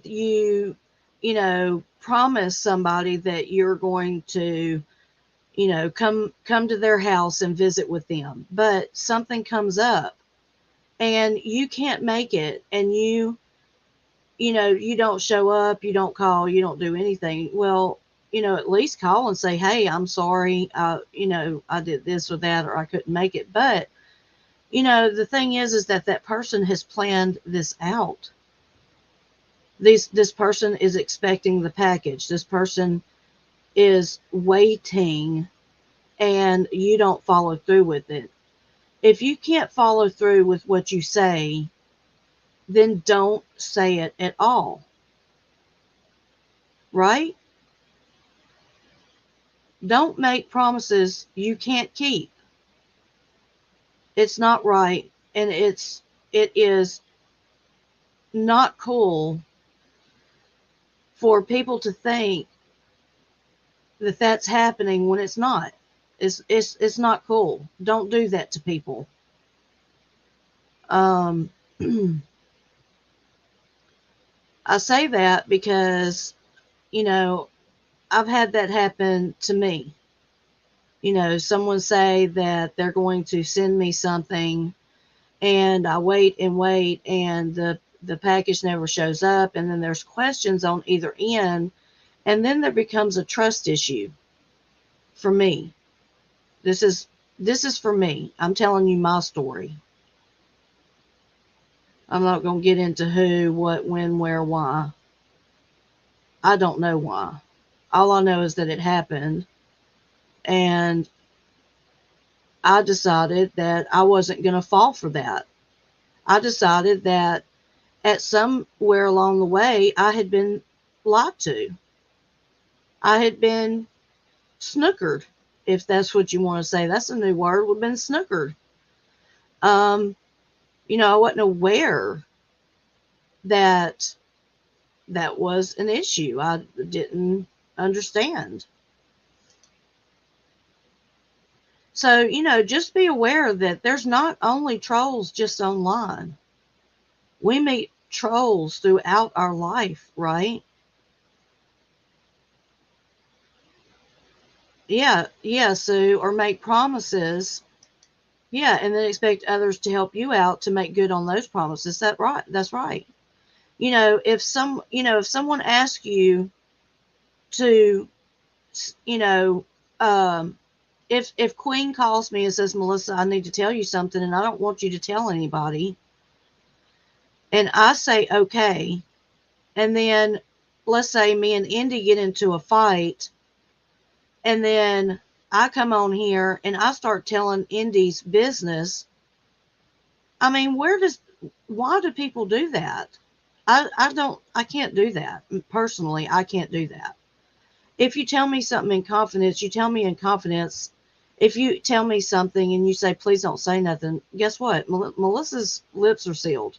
promise somebody that you're going to, come to their house and visit with them, but something comes up and you can't make it, and you don't show up, you don't call, you don't do anything. Well, at least call and say, hey, I'm sorry, I did this or that, or I couldn't make it. But the thing is that that person has planned this out. This person is expecting the package, this person is waiting, and you don't follow through with it. If you can't follow through with what you say, then don't say it at all, right? Don't make promises you can't keep. It's not right, and it is not cool for people to think that that's happening when it's not. It's not cool. Don't do that to people. Um, I say that because you know I've had that happen to me. Someone say that they're going to send me something, and I wait and wait, and the package never shows up, and then there's questions on either end, and then there becomes a trust issue for me. This is for me. I'm telling you my story. I'm not going to get into who, what, when, where, why. I don't know why. All I know is that it happened, and I decided that I wasn't going to fall for that. I decided that at somewhere along the way, I had been lied to. I had been snookered, if that's what you want to say. That's a new word. We've been snookered. Um, I wasn't aware that that was an issue. I didn't understand. So, just be aware that there's not only trolls just online. We meet trolls throughout our life, right? Yeah, Sue, or make promises. Yeah, and then expect others to help you out to make good on those promises. That's right. If someone asks you to, you know, um, if Queen calls me and says, Melissa, I need to tell you something, and I don't want you to tell anybody, and I say okay, and then let's say me and Indy get into a fight, and then I come on here and I start telling Indy's business. I mean, why do people do that? I can't do that. Personally, I can't do that. If you tell me something in confidence, you tell me in confidence. If you tell me something and you say, please don't say nothing, guess what? Melissa's lips are sealed.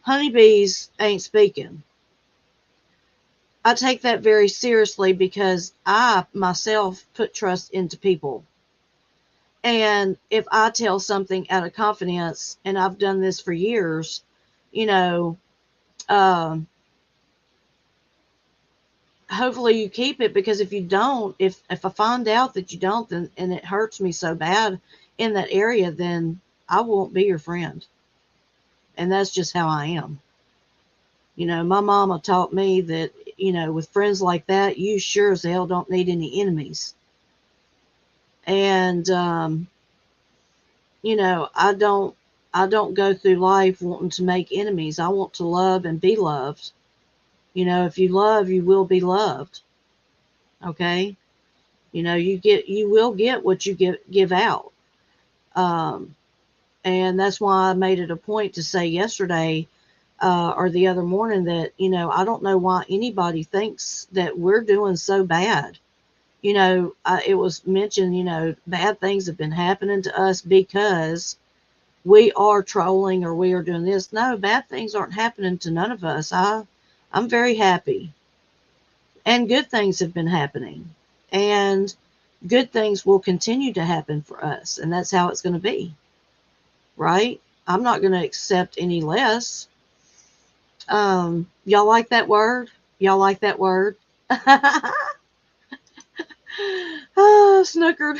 Honeybees ain't speaking. I take that very seriously because I myself put trust into people. And if I tell something out of confidence, and I've done this for years, you know, um, hopefully you keep it, because if you don't, if I find out that you don't, then and it hurts me so bad in that area, then I won't be your friend. And that's just how I am. My mama taught me that, with friends like that, you sure as hell don't need any enemies. And I don't go through life wanting to make enemies. I want to love and be loved. If you love, you will be loved. Okay? You will get what you give out. Um, and that's why I made it a point to say yesterday or the other morning that, I don't know why anybody thinks that we're doing so bad. It was mentioned, bad things have been happening to us because we are trolling or we are doing this. No, bad things aren't happening to none of us. I'm very happy. And good things have been happening. And good things will continue to happen for us. And that's how it's going to be. Right? I'm not going to accept any less. Y'all like that word? Y'all like that word? Oh, snookered.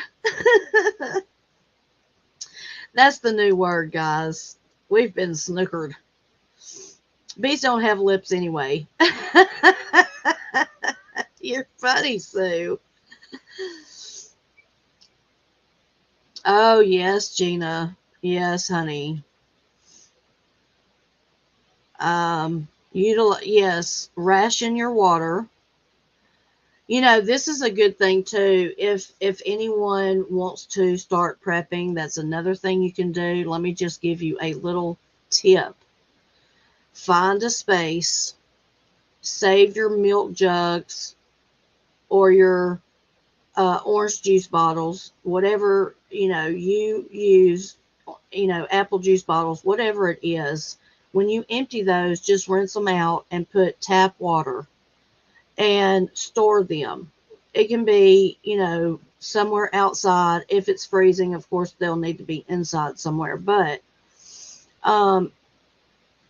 That's the new word, guys. We've been snookered. Bees don't have lips anyway. You're funny, Sue. Oh, yes, Gina. Yes, honey. Yes, ration your water. This is a good thing too. If anyone wants to start prepping, that's another thing you can do. Let me just give you a little tip. Find a space, save your milk jugs or your orange juice bottles, whatever you use, apple juice bottles, whatever it is. When you empty those, just rinse them out and put tap water and store them. It can be, somewhere outside. If it's freezing, of course, they'll need to be inside somewhere. But um,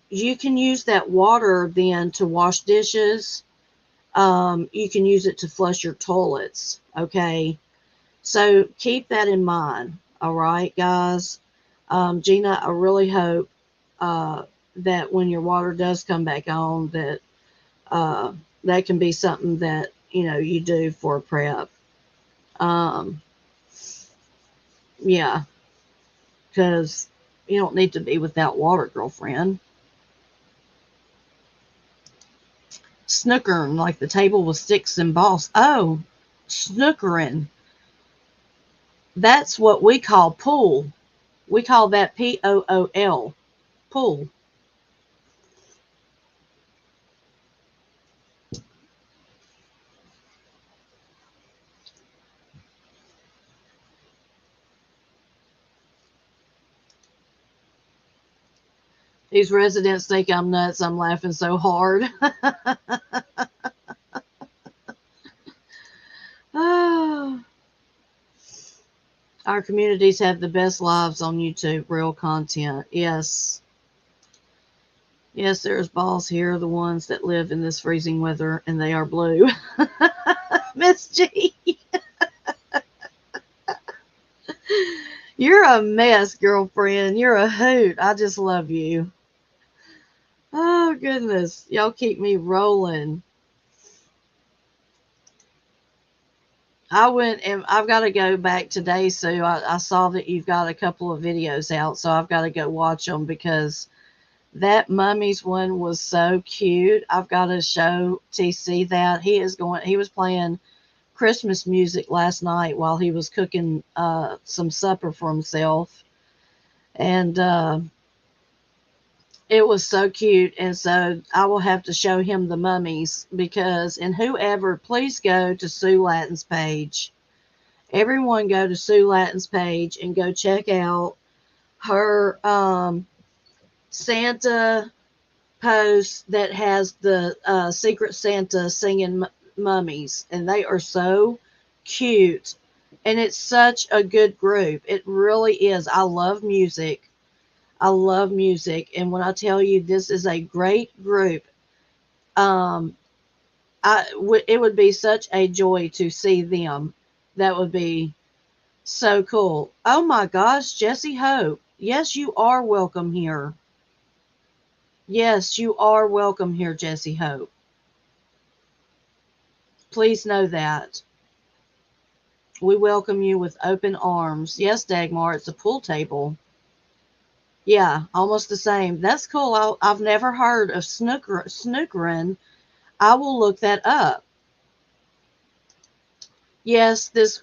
you can use that water then to wash dishes. You can use it to flush your toilets. Okay. So keep that in mind. All right, guys. Gina, I really hope that when your water does come back on, that that can be something that you do for a prep. Um, yeah, because you don't need to be without water, girlfriend. Snookering, like the table with sticks and balls. Oh, snookering. That's what we call pool. We call that POOL. Pool. These residents think I'm nuts. I'm laughing so hard. Oh, our communities have the best lives on YouTube. Real content. Yes. Yes, there's balls here, the ones that live in this freezing weather, and they are blue. Miss G, you're a mess, girlfriend. You're a hoot. I just love you. Oh, goodness. Y'all keep me rolling. I went and I've got to go back today, Sue. I saw that you've got a couple of videos out, so I've got to go watch them because that mummies one was so cute. I've got to show TC that. He was playing Christmas music last night while he was cooking some supper for himself. And it was so cute. And so I will have to show him the mummies and whoever, please go to Sue Lattin's page. Everyone go to Sue Lattin's page and go check out her Santa post that has the Secret Santa singing mummies, and they are so cute. And it's such a good group. It really is. I love music. I love music. And when I tell you this is a great group, um, it would be such a joy to see them. That would be so cool. Oh my gosh, Jessie Hope. Yes, you are welcome here. Yes, you are welcome here, Jessie Hope. Please know that. We welcome you with open arms. Yes, Dagmar, it's a pool table. Yeah, almost the same. That's cool. I've never heard of snookering. I will look that up. Yes, this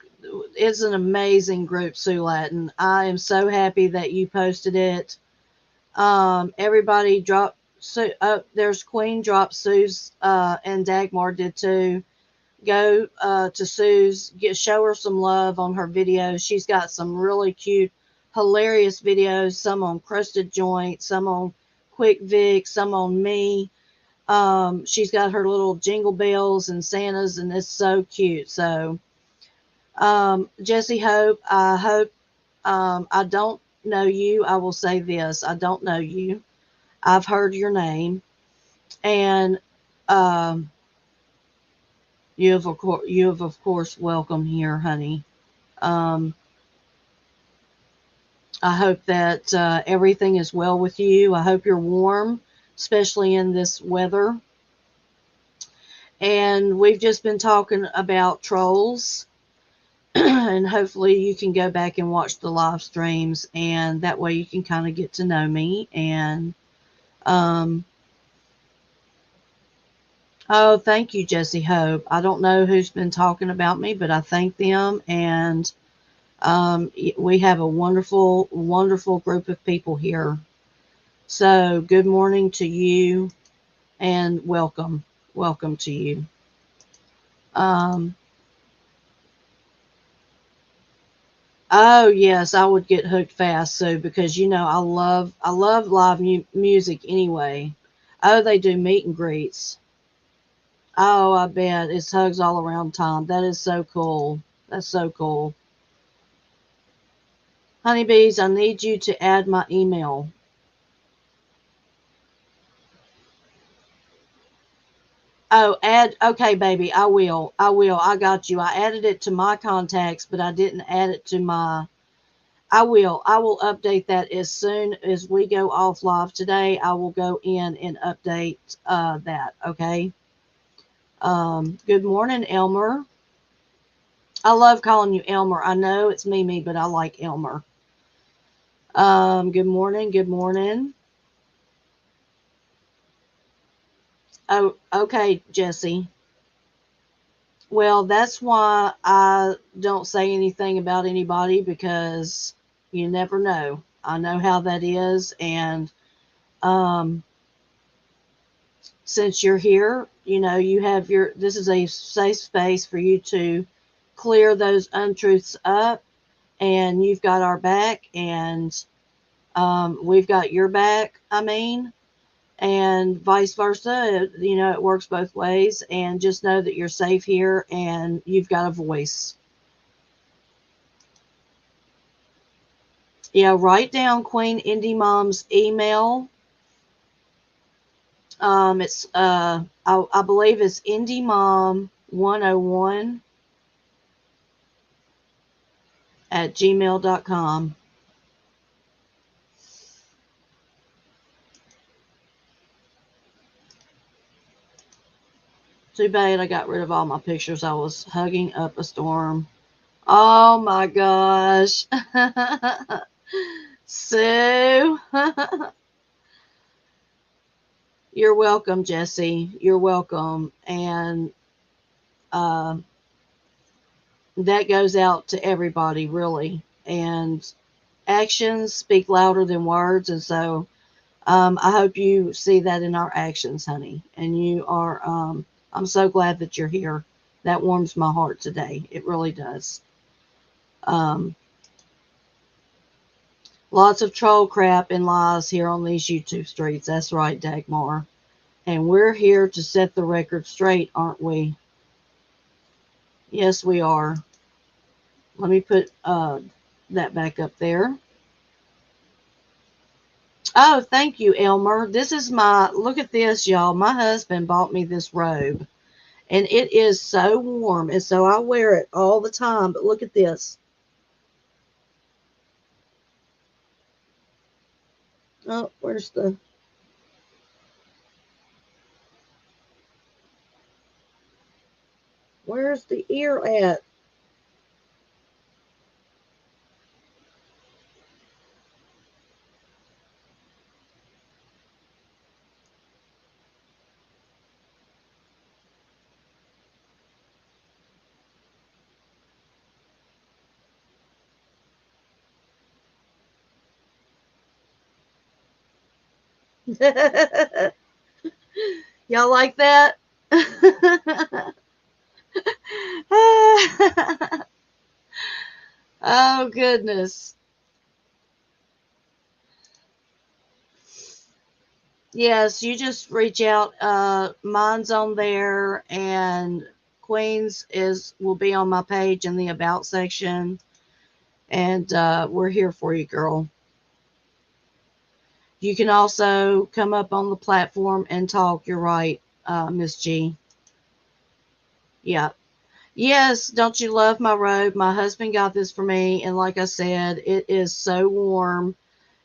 is an amazing group, Sue Lattin. I am so happy that you posted it. Everybody there's Queen dropped Sue's, and Dagmar did too. Go to Sue's, show her some love on her videos. She's got some really cute, hilarious videos. Some on crusted joint, some on quick Vic, some on me. She's got her little jingle bells and Santas, and it's so cute. So, Jesse Hope, I hope, I don't know you. I will say this: I don't know you. I've heard your name, and um, you have of course welcome here, honey. Um, I hope that everything is well with you. I hope you're warm, especially in this weather. And we've just been talking about trolls, and hopefully you can go back and watch the live streams, and that way you can kind of get to know me. And um, oh, thank you, Jesse Hope. I don't know who's been talking about me, but I thank them. And we have a wonderful, wonderful group of people here. So, good morning to you and welcome. Welcome to you. Um, oh yes, I would get hooked fast, so because I love live music anyway. Oh, they do meet and greets. Oh, I bet it's hugs all around town. That is so cool. That's so cool. Honeybees, I need you to add my email. Oh, add. Okay, baby. I will. I will. I got you. I added it to my contacts, but I didn't add it to my. I will. I will update that as soon as we go off live today. I will go in and update that. Okay. Good morning, Elmer. I love calling you Elmer. I know it's Mimi, but I like Elmer. Good morning. Good morning. Oh, okay, Jesse. Well, that's why I don't say anything about anybody because you never know. I know how that is, and um, since you're here, you have this is a safe space for you to clear those untruths up, and you've got our back, and we've got your back. I mean, and vice versa. It works both ways, and just know that you're safe here and you've got a voice. Yeah, write down Queen Indie Mom's email. It's I believe it's Indie Mom 101 at gmail.com. Too bad I got rid of all my pictures. I was hugging up a storm. Oh my gosh. Sue. You're welcome, Jesse. You're welcome. And uh, that goes out to everybody, really. And actions speak louder than words. And so I hope you see that in our actions, honey. And I'm so glad that you're here. That warms my heart today. It really does. Um, Lots of troll crap and lies here on these YouTube streets. That's right, Dagmar. And we're here to set the record straight, aren't we? Yes, we are. Let me put that back up there. Oh, thank you, Elmer. Look at this, y'all. My husband bought me this robe, and it is so warm, and so I wear it all the time. But look at this. Oh, where's the ear at? Y'all like that? Oh, goodness. Yes, you just reach out. Mine's on there, and Queen's will be on my page in the About section. And we're here for you, girl. You can also come up on the platform and talk. You're right, Miss G. Yeah. Yes, don't you love my robe? My husband got this for me, and like I said, it is so warm.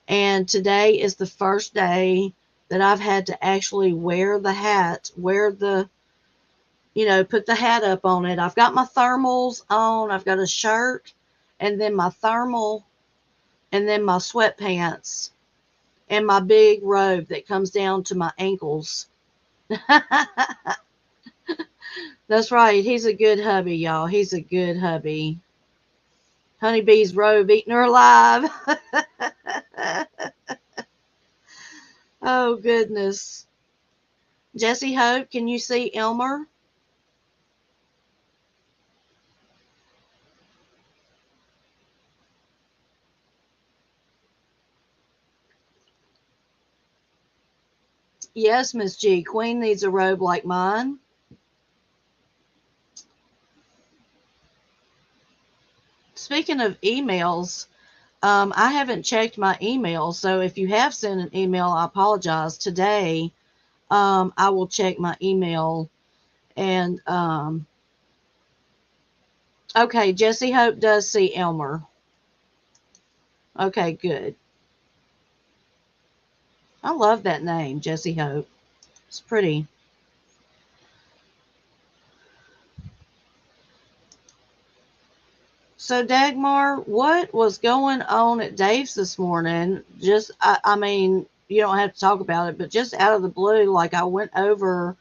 And today is the first day that I've had to actually wear the hat, put the hat up on it. I've got my thermals on, I've got a shirt, and then my thermal, and then my sweatpants, and my big robe that comes down to my ankles. That's right. He's a good hubby, y'all. He's a good hubby. Honeybees robe eating her alive. Oh, goodness. Jesse Hope, can you see Elmer? Yes, Miss G. Queen needs a robe like mine. Speaking of emails, I haven't checked my email, so if you have sent an email, I apologize. Today, I will check my email. And okay, Jesse Hope does see Elmer. Okay, good. I love that name, Jesse Hope. It's pretty. So, Dagmar, what was going on at Dave's this morning? I mean, you don't have to talk about it, but just out of the blue, like I went over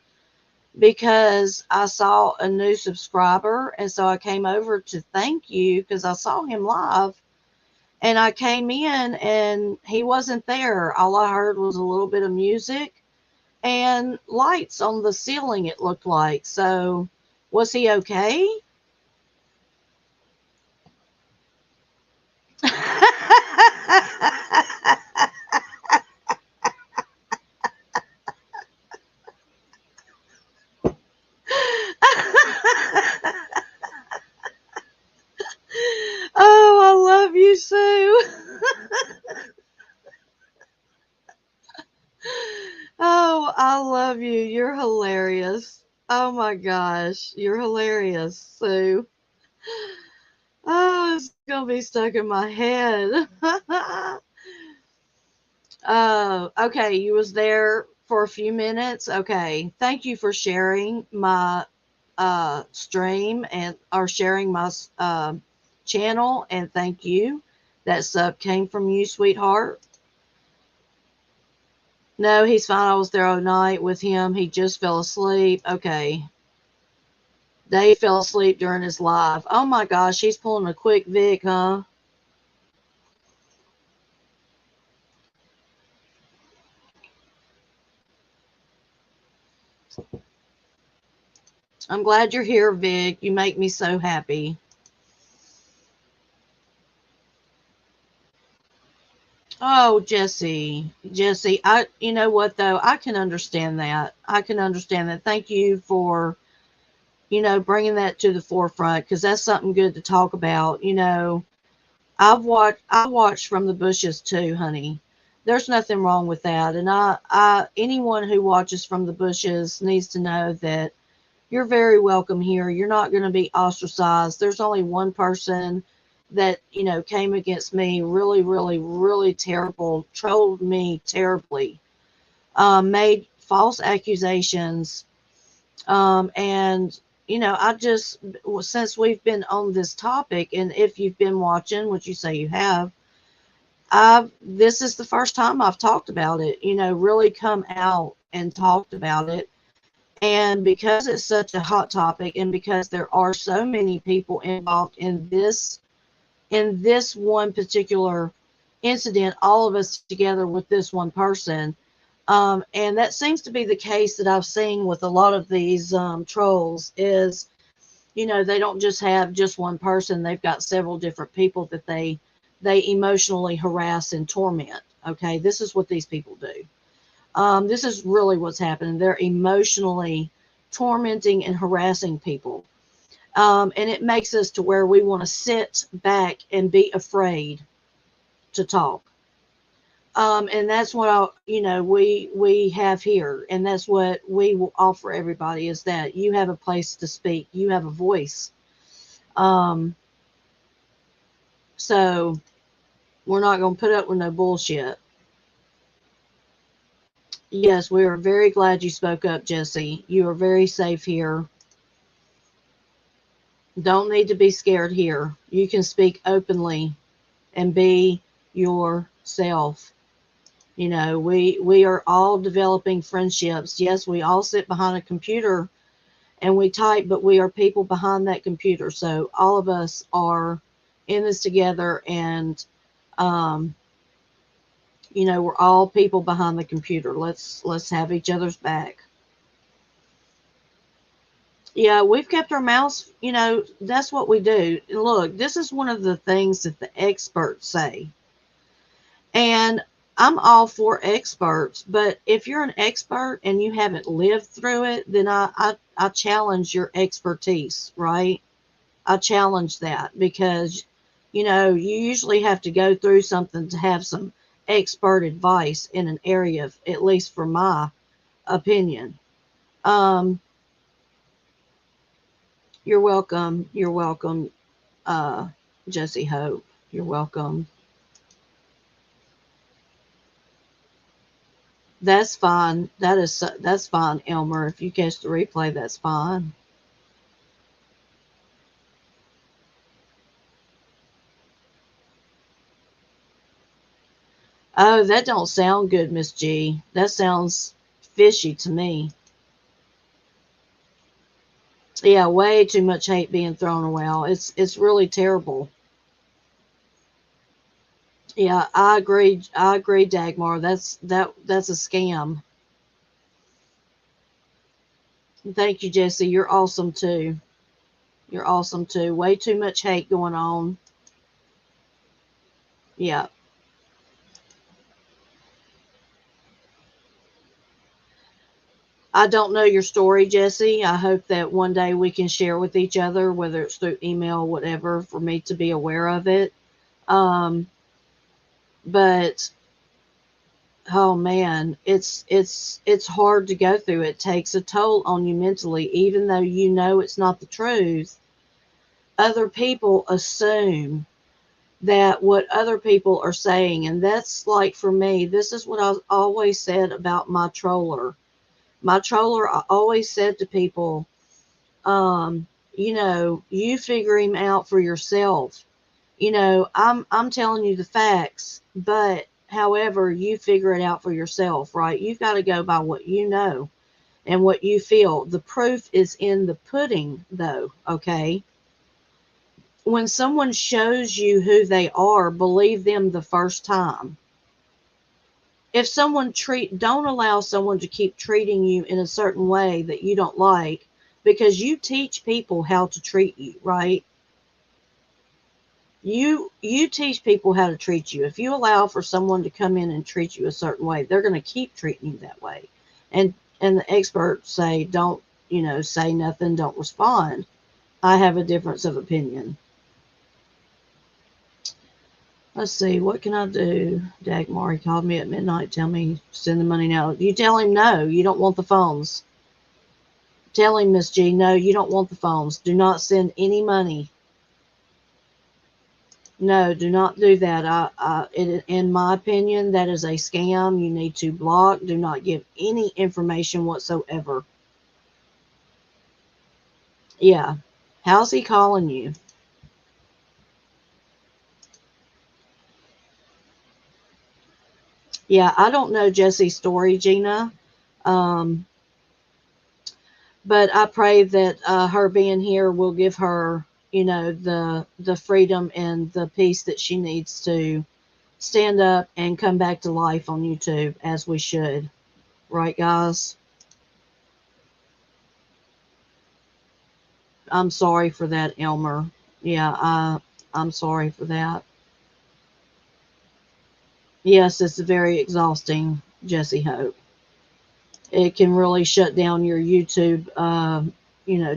because I saw a new subscriber. And so I came over to thank you because I saw him live. And I came in and he wasn't there. All I heard was a little bit of music and lights on the ceiling, it looked like. So, was he okay? Oh, I love you, Sue. Oh, I love you. You're hilarious. Oh my gosh, you're hilarious, Sue. Oh, it's gonna be stuck in my head. Okay, you was there for a few minutes. Okay, thank you for sharing my stream and or sharing my channel, and thank you. That sub came from you, sweetheart. No, he's fine. I was there all night with him. He just fell asleep. Okay. Dave fell asleep during his live. Oh my gosh, he's pulling a quick Vic, huh? I'm glad you're here, Vic. You make me so happy. Oh, Jesse, you know what though? I can understand that. I can understand that. Thank you for, bringing that to the forefront because that's something good to talk about. I watched from the bushes too, honey. There's nothing wrong with that. And anyone who watches from the bushes needs to know that you're very welcome here. You're not going to be ostracized. There's only one person that, came against me really, really, really terrible, trolled me terribly, made false accusations. And, I just, since we've been on this topic, and if you've been watching, which you say you have, this is the first time I've talked about it, really come out and talked about it. And because it's such a hot topic and because there are so many people involved in this one particular incident, all of us together with this one person, And that seems to be the case that I've seen with a lot of these trolls is, they don't just have just one person. They've got several different people that they emotionally harass and torment. Okay, this is what these people do. This is really what's happening. They're emotionally tormenting and harassing people. And it makes us to where we want to sit back and be afraid to talk. And that's what we have here, and that's what we will offer everybody, is that you have a place to speak, you have a voice. Um, so we're not going to put up with no bullshit. Yes, we are very glad you spoke up, Jesse. You are very safe here. Don't need to be scared here. You can speak openly and be yourself. We are all developing friendships. Yes, we all sit behind a computer and we type, but we are people behind that computer. So all of us are in this together, and we're all people behind the computer. Let's have each other's back. Yeah, we've kept our mouths, that's what we do. Look, this is one of the things that the experts say. And I'm all for experts, but if you're an expert and you haven't lived through it, then I challenge your expertise, right? I challenge that, because, you usually have to go through something to have some expert advice in an area, at least for my opinion. Um, you're welcome. You're welcome, Jesse Hope. You're welcome. That's fine. That's fine, Elmer. If you catch the replay, that's fine. Oh, that don't sound good, Miss G. That sounds fishy to me. Yeah, way too much hate being thrown around. It's really terrible. Yeah, I agree. I agree, Dagmar. That's a scam. Thank you, Jesse. You're awesome too. You're awesome too. Way too much hate going on. Yeah. I don't know your story, Jesse. I hope that one day we can share with each other, whether it's through email, whatever, for me to be aware of it. Um, but oh man, it's hard to go through. It takes a toll on you mentally, even though it's not the truth. Other people assume that what other people are saying, and that's like, for me, this is what I always said about my troller. My troller, I always said to people, you figure him out for yourself. I'm telling you the facts, but however, you figure it out for yourself, right? You've got to go by what you know and what you feel. The proof is in the pudding, though, okay? When someone shows you who they are, believe them the first time. If don't allow someone to keep treating you in a certain way that you don't like, because you teach people how to treat you, right? You teach people how to treat you. If you allow for someone to come in and treat you a certain way, they're going to keep treating you that way. And the experts say, don't, say nothing, don't respond. I have a difference of opinion. Let's see, what can I do? Dagmar, he called me at midnight, tell me send the money now. You tell him no, you don't want the phones. Tell him, Miss G, no, you don't want the phones. Do not send any money. No, do not do that. In my opinion, that is a scam. You need to block. Do not give any information whatsoever. Yeah. How's he calling you? Yeah, I don't know Jesse's story, Gina. Um, but I pray that her being here will give her, the freedom and the peace that she needs to stand up and come back to life on YouTube, as we should. Right, guys? I'm sorry for that, Elmer. Yeah, I'm sorry for that. Yes, it's very exhausting, Jesse Hope. It can really shut down your YouTube,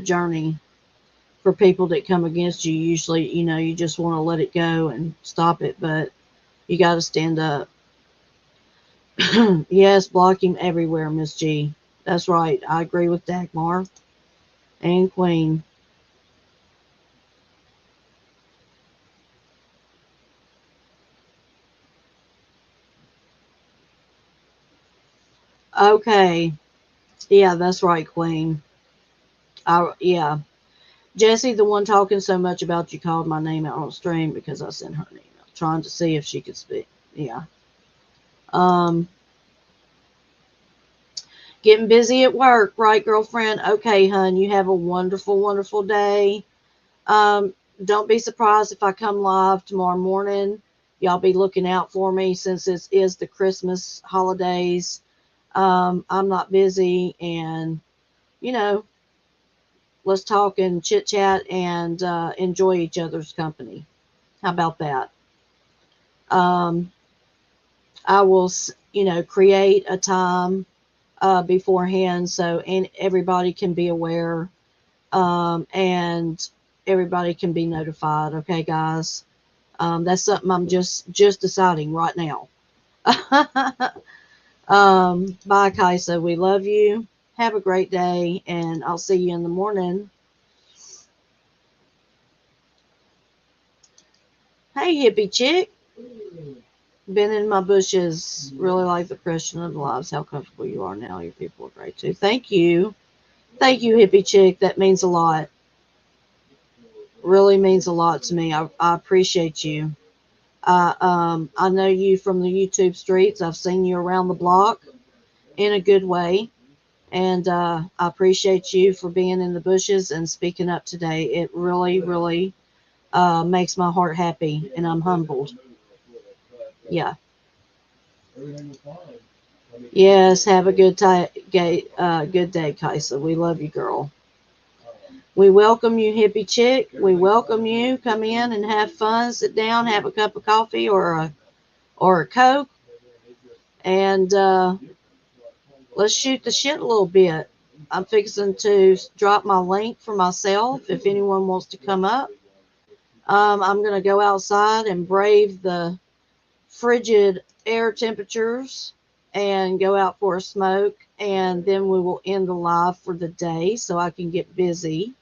journey for people that come against you. Usually, you just want to let it go and stop it, but you got to stand up. Yes, block him everywhere, Miss G. That's right. I agree with Dagmar and Queen. Okay. Yeah, that's right, Queen. Yeah. Jesse, the one talking so much about you, called my name out on stream because I sent her an email trying to see if she could speak. Yeah. Um, Getting busy at work, right, girlfriend? Okay, hun. You have a wonderful, wonderful day. Um, don't be surprised if I come live tomorrow morning. Y'all be looking out for me since it is the Christmas holidays. I'm not busy, and you know, let's talk and chit chat and enjoy each other's company. How about that? Um, I will, create a time beforehand so and everybody can be aware, and everybody can be notified. Okay, guys. That's something I'm just deciding right now. Bye, Kaisa. We love you. Have a great day, and I'll see you in the morning. Hey, hippie chick. Been in my bushes. Really like the question of the lives. How comfortable you are now. Your people are great too. Thank you. Thank you, hippie chick. That means a lot. Really means a lot to me. I appreciate you. I know you from the YouTube streets. I've seen you around the block in a good way. And I appreciate you for being in the bushes and speaking up today. It really, really makes my heart happy, and I'm humbled. Yeah. Yes. Have a good day, Kaisa. We love you, girl. We welcome you, hippie chick. We welcome you. Come in and have fun. Sit down, have a cup of coffee or a Coke, and let's shoot the shit a little bit. I'm fixing to drop my link for myself if anyone wants to come up. I'm going to go outside and brave the frigid air temperatures and go out for a smoke, and then we will end the live for the day so I can get busy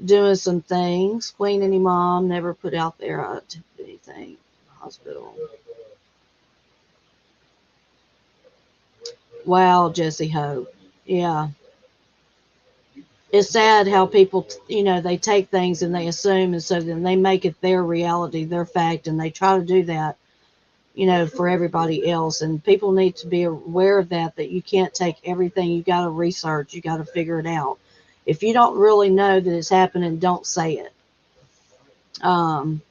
doing some things. Queen any mom never put out there anything. Hospital. Wow, Jesse Hope. Yeah. It's sad how people, they take things and they assume, and so then they make it their reality, their fact, and they try to do that, for everybody else. And people need to be aware of that you can't take everything. You got to research. You got to figure it out. If you don't really know that it's happening, don't say it. Um,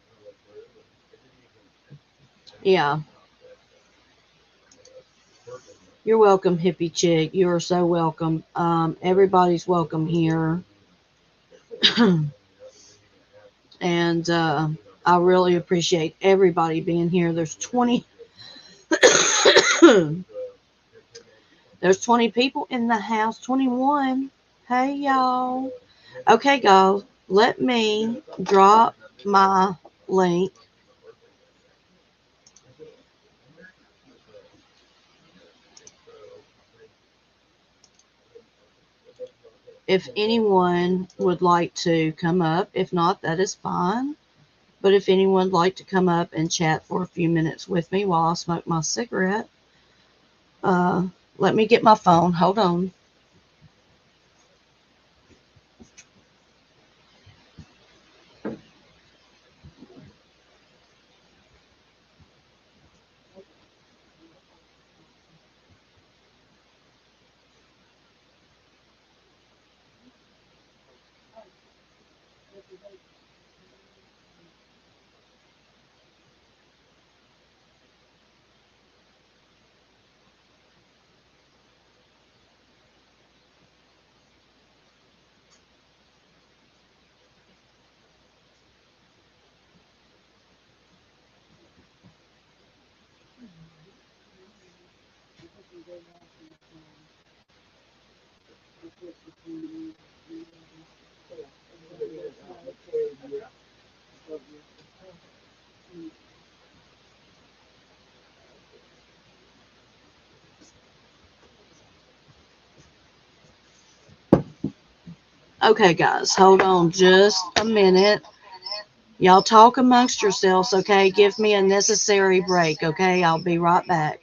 yeah. You're welcome, hippie chick. You are so welcome. Everybody's welcome here. And I really appreciate everybody being here. There's 20 there's 20 people in the house. 21. Hey y'all. Okay, guys, let me drop my link. If anyone would like to come up, if not, that is fine. But if anyone would like to come up and chat for a few minutes with me while I smoke my cigarette, uh, let me get my phone. Hold on. Okay, guys, hold on just a minute. Y'all talk amongst yourselves, okay? Give me a necessary break, okay? I'll be right back.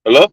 Hello?